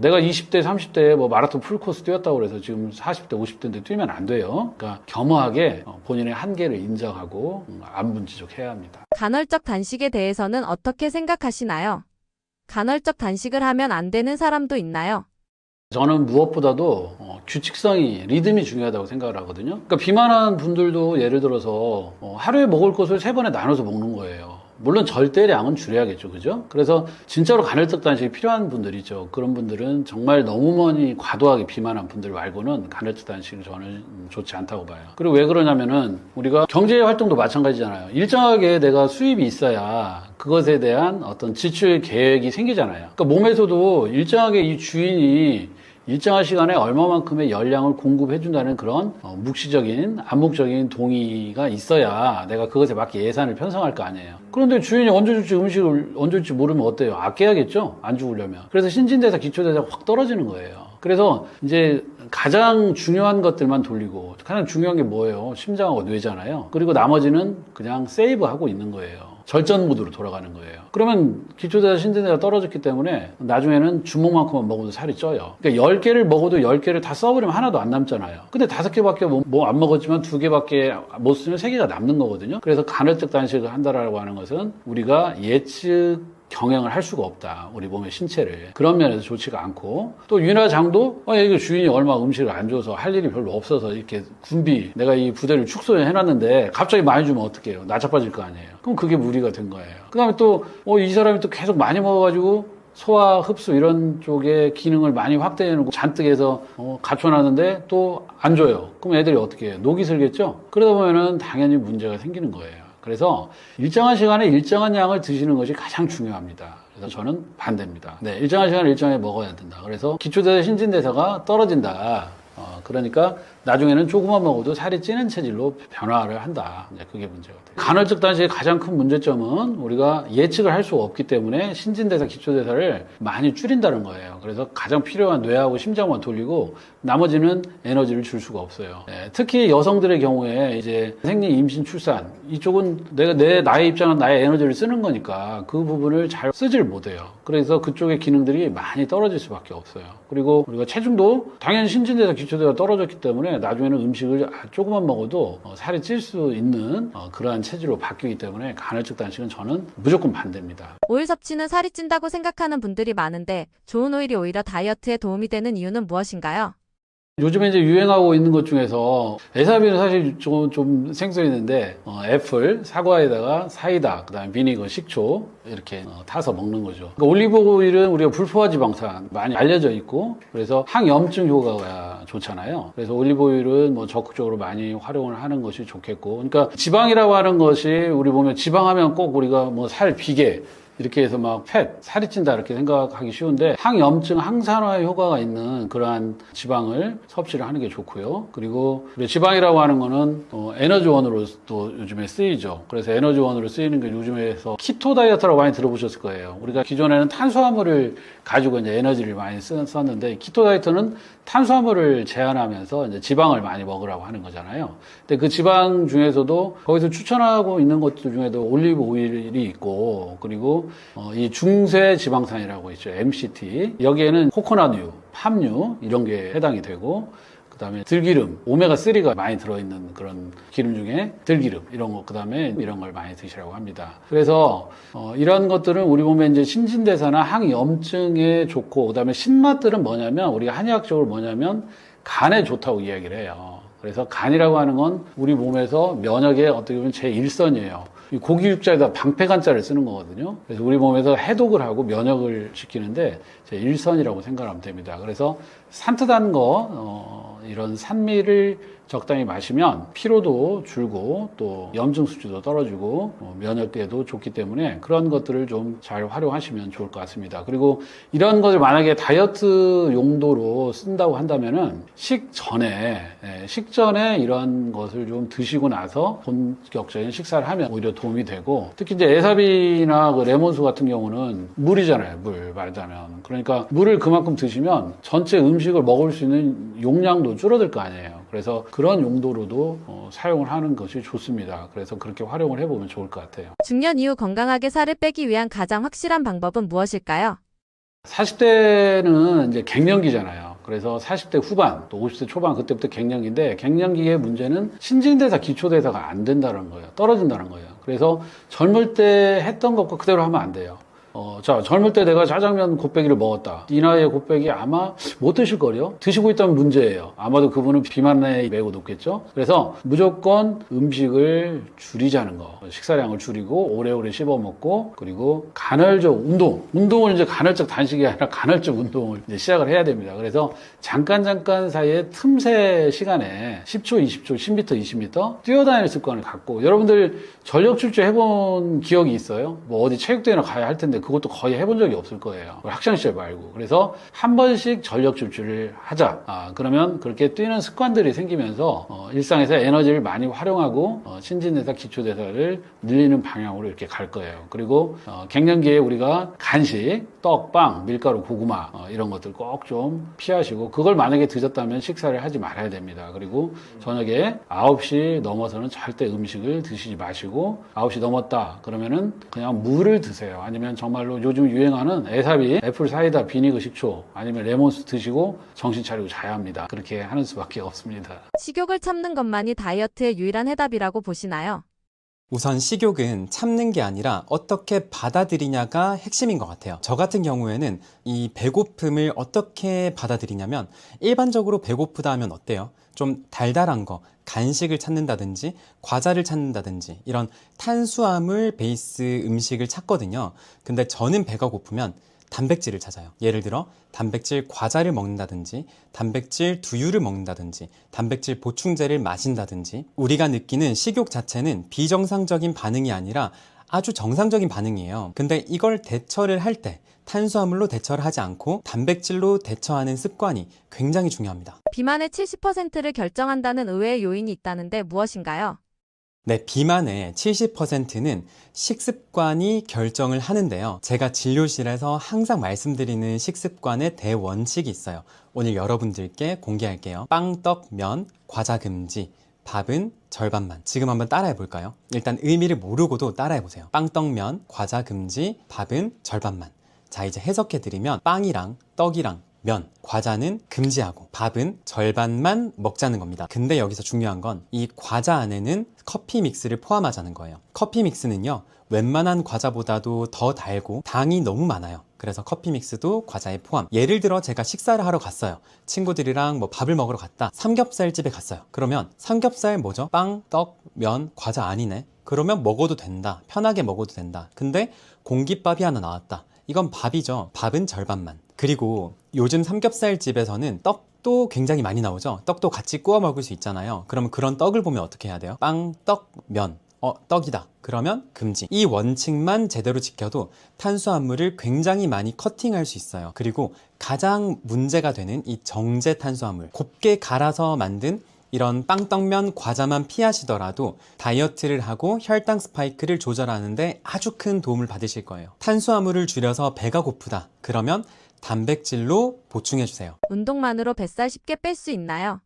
내가 20대, 30대에 뭐 마라톤 풀코스 뛰었다고 그래서 지금 40대, 50대인데 뛰면 안 돼요. 그러니까 겸허하게 본인의 한계를 인정하고 안분지족해야 합니다. 간헐적 단식에 대해서는 어떻게 생각하시나요? 간헐적 단식을 하면 안 되는 사람도 있나요? 저는 무엇보다도 규칙성이, 리듬이 중요하다고 생각을 하거든요. 그러니까 비만한 분들도 예를 들어서 하루에 먹을 것을 3번에 나눠서 먹는 거예요. 물론 절대량은 줄여야겠죠. 그죠? 그래서 진짜로 간헐적 단식이 필요한 분들이죠. 그런 분들은 정말 너무 많이 과도하게 비만한 분들 말고는 간헐적 단식은 저는 좋지 않다고 봐요. 그리고 왜 그러냐면은 우리가 경제 활동도 마찬가지잖아요. 일정하게 내가 수입이 있어야 그것에 대한 어떤 지출 계획이 생기잖아요. 그러니까 몸에서도 일정하게 이 주인이 일정한 시간에 얼마만큼의 열량을 공급해준다는 그런 묵시적인, 암묵적인 동의가 있어야 내가 그것에 맞게 예산을 편성할 거 아니에요. 그런데 주인이 언제 줄지 음식을 언제 줄지 모르면 어때요? 아껴야겠죠? 안 죽으려면. 그래서 신진대사, 기초대사가 확 떨어지는 거예요. 그래서 이제 가장 중요한 것들만 돌리고, 가장 중요한 게 뭐예요? 심장하고 뇌잖아요. 그리고 나머지는 그냥 세이브하고 있는 거예요. 절전 모드로 돌아가는 거예요. 그러면 기초대사, 신진대사가 떨어졌기 때문에 나중에는 주먹만큼만 먹어도 살이 쪄요. 그러니까 10개를 먹어도 10개를 다 써버리면 하나도 안 남잖아요. 근데 5개밖에 뭐 안 먹었지만 2개밖에 못 쓰면 3개가 남는 거거든요. 그래서 간헐적 단식을 한다라고 하는 것은 우리가 예측 경영을 할 수가 없다. 우리 몸의 신체를. 그런 면에서 좋지가 않고, 또 윤화장도 이거 주인이 얼마 음식을 안 줘서 할 일이 별로 없어서 이렇게 군비, 내가 이 부대를 축소해 놨는데 갑자기 많이 주면 어떡해요? 나자빠질 거 아니에요. 그럼 그게 무리가 된 거예요. 그 다음에 또 이 사람이 또 계속 많이 먹어가지고 소화, 흡수 이런 쪽에 기능을 많이 확대해 놓고 잔뜩 해서 갖춰놨는데 또 안 줘요. 그럼 애들이 어떻게 해요? 녹이 슬겠죠? 그러다 보면은 당연히 문제가 생기는 거예요. 그래서 일정한 시간에 일정한 양을 드시는 것이 가장 중요합니다. 그래서 저는 반대입니다. 네, 일정한 시간에 일정하게 먹어야 된다. 그래서 기초대사, 신진대사가 떨어진다. 그러니까 나중에는 조금만 먹어도 살이 찌는 체질로 변화를 한다. 이제 그게 문제가 돼요. 간헐적 단식의 가장 큰 문제점은 우리가 예측을 할 수가 없기 때문에 신진대사, 기초대사를 많이 줄인다는 거예요. 그래서 가장 필요한 뇌하고 심장만 돌리고 나머지는 에너지를 줄 수가 없어요. 네, 특히 여성들의 경우에 이제 생리, 임신, 출산 이쪽은 내가 나의 입장은 나의 에너지를 쓰는 거니까 그 부분을 잘 쓰질 못해요. 그래서 그쪽의 기능들이 많이 떨어질 수밖에 없어요. 그리고 우리가 체중도 당연히 신진대사, 기초대사가 떨어졌기 때문에 나중에는 음식을 조금만 먹어도 살이 찔 수 있는 그러한 체질로 바뀌기 때문에 간헐적 단식은 저는 무조건 반대입니다. 오일 섭취는 살이 찐다고 생각하는 분들이 많은데 좋은 오일이 오히려 다이어트에 도움이 되는 이유는 무엇인가요? 요즘에 이제 유행하고 있는 것 중에서 에사비는 사실 좀 생소해 있는데 애플, 사과에다가 사이다, 그다음에 비니거, 식초 이렇게 타서 먹는 거죠. 그러니까 올리브 오일은 우리가 불포화 지방산 많이 알려져 있고 그래서 항염증 효과가 좋잖아요. 그래서 올리브 오일은 뭐 적극적으로 많이 활용을 하는 것이 좋겠고, 그러니까 지방이라고 하는 것이 우리 보면 지방하면 꼭 우리가 뭐 살, 비계 이렇게 해서 막 살이 찐다 이렇게 생각하기 쉬운데 항염증, 항산화 효과가 있는 그러한 지방을 섭취를 하는 게 좋고요. 그리고 우리 지방이라고 하는 거는 에너지원으로 또 요즘에 쓰이죠. 그래서 에너지원으로 쓰이는 게 요즘에서 키토 다이어트라고 많이 들어보셨을 거예요. 우리가 기존에는 탄수화물을 가지고 이제 에너지를 많이 썼는데 키토 다이어트는 탄수화물을 제한하면서 이제 지방을 많이 먹으라고 하는 거잖아요. 근데 그 지방 중에서도 거기서 추천하고 있는 것들 중에도 올리브 오일이 있고 그리고 이 중쇄 지방산이라고 있죠. MCT. 여기에는 코코넛유, 팜유 이런 게 해당이 되고 그다음에 들기름, 오메가3가 많이 들어있는 그런 기름 중에 들기름 이런 거, 그다음에 이런 걸 많이 드시라고 합니다. 그래서 이런 것들은 우리 몸에 이제 신진대사나 항염증에 좋고 그다음에 신맛들은 뭐냐면 우리가 한의학적으로 뭐냐면 간에 좋다고 이야기를 해요. 그래서 간이라고 하는 건 우리 몸에서 면역의 어떻게 보면 제1선이에요. 고기 육자에다 방패간자를 쓰는 거거든요. 그래서 우리 몸에서 해독을 하고 면역을 시키는데 제1선이라고 생각하면 됩니다. 그래서 산뜻한 거, 이런 산미를 적당히 마시면 피로도 줄고 또 염증 수치도 떨어지고 면역에도 좋기 때문에 그런 것들을 좀 잘 활용하시면 좋을 것 같습니다. 그리고 이런 것을 만약에 다이어트 용도로 쓴다고 한다면은 식전에 이런 것을 좀 드시고 나서 본격적인 식사를 하면 오히려 도움이 되고, 특히 이제 에사비나 그 레몬수 같은 경우는 물이잖아요. 물 말하자면. 그러니까 물을 그만큼 드시면 전체 음식을 먹을 수 있는 용량도 줄어들 거 아니에요. 그래서 그런 용도로도 사용을 하는 것이 좋습니다. 그래서 그렇게 활용을 해보면 좋을 것 같아요. 중년 이후 건강하게 살을 빼기 위한 가장 확실한 방법은 무엇일까요? 40대는 이제 갱년기잖아요. 그래서 40대 후반, 또 50대 초반 그때부터 갱년기인데 갱년기의 문제는 신진대사, 기초대사가 안 된다는 거예요. 떨어진다는 거예요. 그래서 젊을 때 했던 것과 그대로 하면 안 돼요. 자, 젊을 때 내가 짜장면 곱빼기를 먹었다. 이 나이에 곱빼기 아마 못 드실 거요. 드시고 있다면 문제예요. 아마도 그분은 비만에 매우 높겠죠. 그래서 무조건 음식을 줄이자는 거. 식사량을 줄이고 오래오래 씹어 먹고, 그리고 간헐적 운동을 이제 간헐적 단식이 아니라 간헐적 운동을 이제 시작을 해야 됩니다. 그래서 잠깐 사이에 틈새 시간에 10초, 20초, 10m, 20m 뛰어다니는 습관을 갖고, 여러분들 전력 질주 해본 기억이 있어요? 뭐 어디 체육대회나 가야 할 텐데 그것도 거의 해본 적이 없을 거예요. 학창시절 말고. 그래서 한 번씩 전력 질주를 하자. 그러면 그렇게 뛰는 습관들이 생기면서 일상에서 에너지를 많이 활용하고 신진대사, 기초대사를 늘리는 방향으로 이렇게 갈 거예요. 그리고 갱년기에 우리가 간식, 떡, 빵, 밀가루, 고구마 이런 것들 꼭 좀 피하시고, 그걸 만약에 드셨다면 식사를 하지 말아야 됩니다. 그리고 저녁에 9시 넘어서는 절대 음식을 드시지 마시고, 9시 넘었다 그러면은 그냥 물을 드세요. 아니면 정말로 요즘 유행하는 에사비, 애플 사이다, 비니그 식초, 아니면 레몬수 드시고 정신 차리고 자야 합니다. 그렇게 하는 수밖에 없습니다. 식욕을 참는 것만이 다이어트의 유일한 해답이라고 보시나요? 우선 식욕은 참는 게 아니라 어떻게 받아들이냐가 핵심인 것 같아요. 저 같은 경우에는 이 배고픔을 어떻게 받아들이냐면, 일반적으로 배고프다 하면 어때요? 좀 달달한 거, 간식을 찾는다든지 과자를 찾는다든지 이런 탄수화물 베이스 음식을 찾거든요. 근데 저는 배가 고프면 단백질을 찾아요. 예를 들어 단백질 과자를 먹는다든지, 단백질 두유를 먹는다든지, 단백질 보충제를 마신다든지. 우리가 느끼는 식욕 자체는 비정상적인 반응이 아니라 아주 정상적인 반응이에요. 근데 이걸 대처를 할 때 탄수화물로 대처를 하지 않고 단백질로 대처하는 습관이 굉장히 중요합니다. 비만의 70%를 결정한다는 의외의 요인이 있다는데 무엇인가요? 네, 비만의 70%는 식습관이 결정을 하는데요. 제가 진료실에서 항상 말씀드리는 식습관의 대원칙이 있어요. 오늘 여러분들께 공개할게요. 빵, 떡, 면, 과자 금지, 밥은 절반만. 지금 한번 따라해 볼까요? 일단 의미를 모르고도 따라해 보세요. 빵, 떡, 면, 과자 금지, 밥은 절반만. 자, 이제 해석해 드리면 빵이랑 떡이랑 면, 과자는 금지하고 밥은 절반만 먹자는 겁니다. 근데 여기서 중요한 건 이 과자 안에는 커피 믹스를 포함하자는 거예요. 커피 믹스는요, 웬만한 과자보다도 더 달고 당이 너무 많아요. 그래서 커피 믹스도 과자에 포함. 예를 들어 제가 식사를 하러 갔어요. 친구들이랑 뭐 밥을 먹으러 갔다. 삼겹살 집에 갔어요. 그러면 삼겹살 뭐죠? 빵, 떡, 면, 과자 아니네. 그러면 먹어도 된다. 편하게 먹어도 된다. 근데 공깃밥이 하나 나왔다. 이건 밥이죠. 밥은 절반만. 그리고 요즘 삼겹살 집에서는 떡도 굉장히 많이 나오죠. 떡도 같이 구워 먹을 수 있잖아요. 그러면 그런 떡을 보면 어떻게 해야 돼요? 빵, 떡, 면. 떡이다. 그러면 금지. 이 원칙만 제대로 지켜도 탄수화물을 굉장히 많이 커팅할 수 있어요. 그리고 가장 문제가 되는 이 정제 탄수화물, 곱게 갈아서 만든 이런 빵, 떡, 면, 과자만 피하시더라도 다이어트를 하고 혈당 스파이크를 조절하는데 아주 큰 도움을 받으실 거예요. 탄수화물을 줄여서 배가 고프다. 그러면 단백질로 보충해주세요. 운동만으로 뱃살 쉽게 뺄 수 있나요?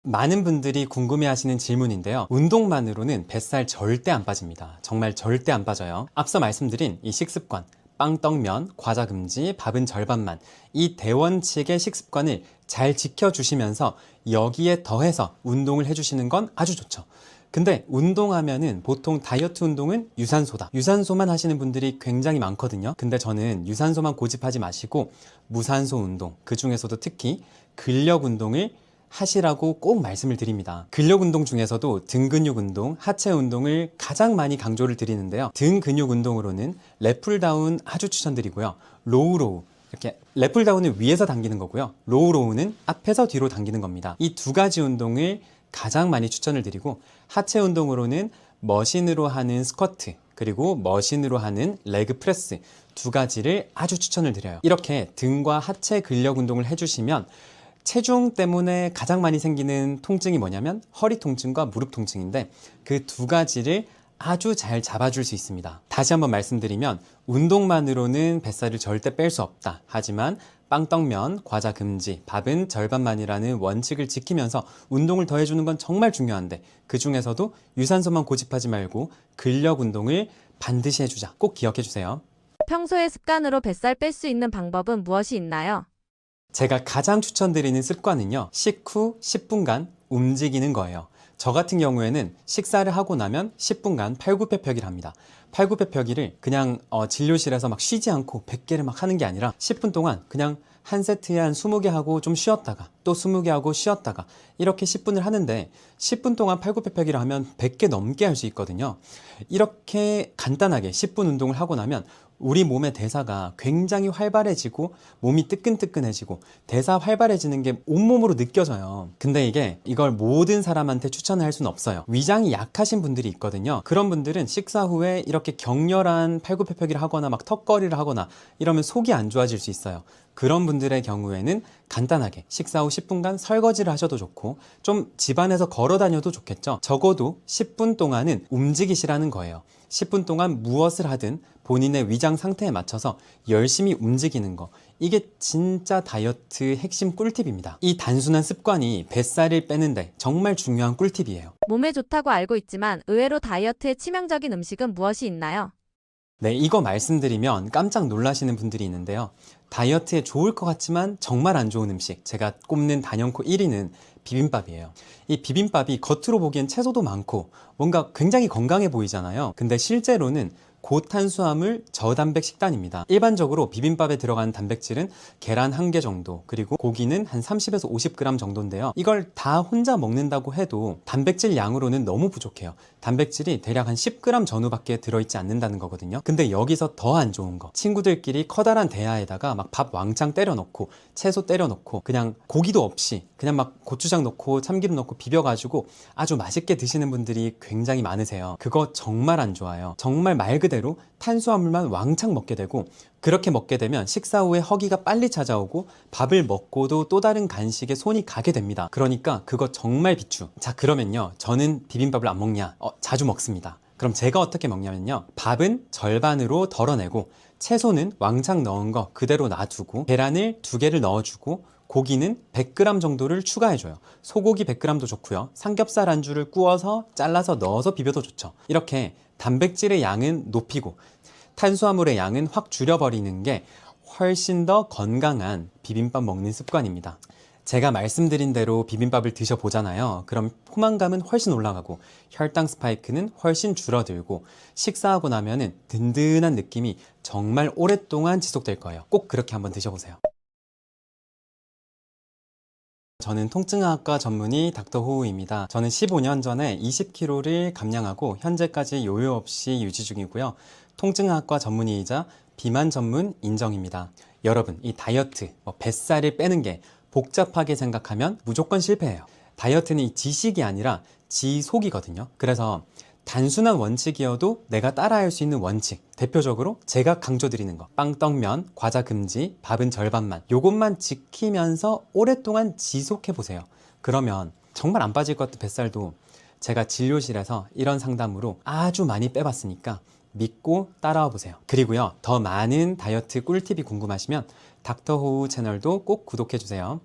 많은 분들이 궁금해하시는 질문인데요. 운동만으로는 뱃살 절대 안 빠집니다. 정말 절대 안 빠져요. 앞서 말씀드린 이 식습관, 빵, 떡, 면, 과자 금지, 밥은 절반만, 이 대원칙의 식습관을 잘 지켜주시면서 여기에 더해서 운동을 해주시는 건 아주 좋죠. 근데 운동하면은 보통 다이어트 운동은 유산소다. 유산소만 하시는 분들이 굉장히 많거든요. 근데 저는 유산소만 고집하지 마시고 무산소 운동, 그 중에서도 특히 근력 운동을 하시라고 꼭 말씀을 드립니다. 근력 운동 중에서도 등 근육 운동, 하체 운동을 가장 많이 강조를 드리는데요. 등 근육 운동으로는 랩풀다운 아주 추천드리고요. 로우로우, 이렇게 랩풀다운은 위에서 당기는 거고요. 로우로우는 앞에서 뒤로 당기는 겁니다. 이 두 가지 운동을 가장 많이 추천을 드리고, 하체 운동으로는 머신으로 하는 스쿼트, 그리고 머신으로 하는 레그 프레스 두 가지를 아주 추천을 드려요. 이렇게 등과 하체 근력 운동을 해주시면 체중 때문에 가장 많이 생기는 통증이 뭐냐면 허리 통증과 무릎 통증인데, 그 두 가지를 아주 잘 잡아줄 수 있습니다. 다시 한번 말씀드리면 운동만으로는 뱃살을 절대 뺄 수 없다. 하지만 빵, 떡, 면, 과자 금지, 밥은 절반만이라는 원칙을 지키면서 운동을 더해주는 건 정말 중요한데, 그 중에서도 유산소만 고집하지 말고 근력 운동을 반드시 해주자. 꼭 기억해 주세요. 평소의 습관으로 뱃살 뺄 수 있는 방법은 무엇이 있나요? 제가 가장 추천드리는 습관은요, 식후 10분간 움직이는 거예요. 저 같은 경우에는 식사를 하고 나면 10분간 팔굽혀펴기를 합니다. 팔굽혀펴기를 그냥 진료실에서 막 쉬지 않고 100개를 막 하는 게 아니라 10분 동안 그냥 한 세트에 한 20개 하고 좀 쉬었다가 또 20개 하고 쉬었다가 이렇게 10분을 하는데, 10분 동안 팔굽혀펴기를 하면 100개 넘게 할 수 있거든요. 이렇게 간단하게 10분 운동을 하고 나면 우리 몸의 대사가 굉장히 활발해지고 몸이 뜨끈뜨끈해지고 대사 활발해지는 게 온몸으로 느껴져요. 근데 이걸 모든 사람한테 추천을 할 수는 없어요. 위장이 약하신 분들이 있거든요. 그런 분들은 식사 후에 이렇게 격렬한 팔굽혀펴기를 하거나 막 턱걸이를 하거나 이러면 속이 안 좋아질 수 있어요. 그런 분들의 경우에는 간단하게 식사 후 10분간 설거지를 하셔도 좋고 좀 집안에서 걸어 다녀도 좋겠죠. 적어도 10분 동안은 움직이시라는 거예요. 10분 동안 무엇을 하든 본인의 위장 상태에 맞춰서 열심히 움직이는 거. 이게 진짜 다이어트 핵심 꿀팁입니다. 이 단순한 습관이 뱃살을 빼는데 정말 중요한 꿀팁이에요. 몸에 좋다고 알고 있지만 의외로 다이어트에 치명적인 음식은 무엇이 있나요? 네, 이거 말씀드리면 깜짝 놀라시는 분들이 있는데요. 다이어트에 좋을 것 같지만 정말 안 좋은 음식, 제가 꼽는 단연코 1위는 비빔밥이에요. 이 비빔밥이 겉으로 보기엔 채소도 많고 뭔가 굉장히 건강해 보이잖아요. 근데 실제로는 고탄수화물 저단백 식단입니다. 일반적으로 비빔밥에 들어가는 단백질은 계란 1개 정도, 그리고 고기는 한 30에서 50g 정도인데요. 이걸 다 혼자 먹는다고 해도 단백질 양으로는 너무 부족해요. 단백질이 대략 한 10g 전후밖에 들어있지 않는다는 거거든요. 근데 여기서 더 안 좋은 거, 친구들끼리 커다란 대야에다가 막 밥 왕창 때려 넣고 채소 때려 넣고 그냥 고기도 없이 그냥 막 고추장 넣고 참기름 넣고 비벼가지고 아주 맛있게 드시는 분들이 굉장히 많으세요. 그거 정말 안 좋아요. 정말 말 그대로 탄수화물만 왕창 먹게 되고, 그렇게 먹게 되면 식사 후에 허기가 빨리 찾아오고 밥을 먹고도 또 다른 간식에 손이 가게 됩니다. 그러니까 그거 정말 비추. 자, 그러면요, 저는 비빔밥을 안 먹냐? 자주 먹습니다. 그럼 제가 어떻게 먹냐면요, 밥은 절반으로 덜어내고 채소는 왕창 넣은 거 그대로 놔두고 계란을 2개를 넣어주고 고기는 100g 정도를 추가해줘요. 소고기 100g도 좋고요. 삼겹살 안주를 구워서 잘라서 넣어서 비벼도 좋죠. 이렇게 단백질의 양은 높이고 탄수화물의 양은 확 줄여버리는 게 훨씬 더 건강한 비빔밥 먹는 습관입니다. 제가 말씀드린 대로 비빔밥을 드셔보잖아요. 그럼 포만감은 훨씬 올라가고 혈당 스파이크는 훨씬 줄어들고 식사하고 나면은 든든한 느낌이 정말 오랫동안 지속될 거예요. 꼭 그렇게 한번 드셔보세요. 저는 통증학과 전문의 닥터호우입니다. 저는 15년 전에 20kg를 감량하고 현재까지 요요 없이 유지 중이고요. 통증학과 전문의이자 비만 전문 인정입니다. 여러분, 이 다이어트, 뱃살을 빼는 게 복잡하게 생각하면 무조건 실패해요. 다이어트는 이 지식이 아니라 지속이거든요. 그래서 단순한 원칙이어도 내가 따라할 수 있는 원칙, 대표적으로 제가 강조드리는 거, 빵, 떡, 면, 과자 금지, 밥은 절반만, 요것만 지키면서 오랫동안 지속해보세요. 그러면 정말 안 빠질 것 같은 뱃살도 제가 진료실에서 이런 상담으로 아주 많이 빼봤으니까 믿고 따라와 보세요. 그리고요, 더 많은 다이어트 꿀팁이 궁금하시면 닥터호우 채널도 꼭 구독해주세요.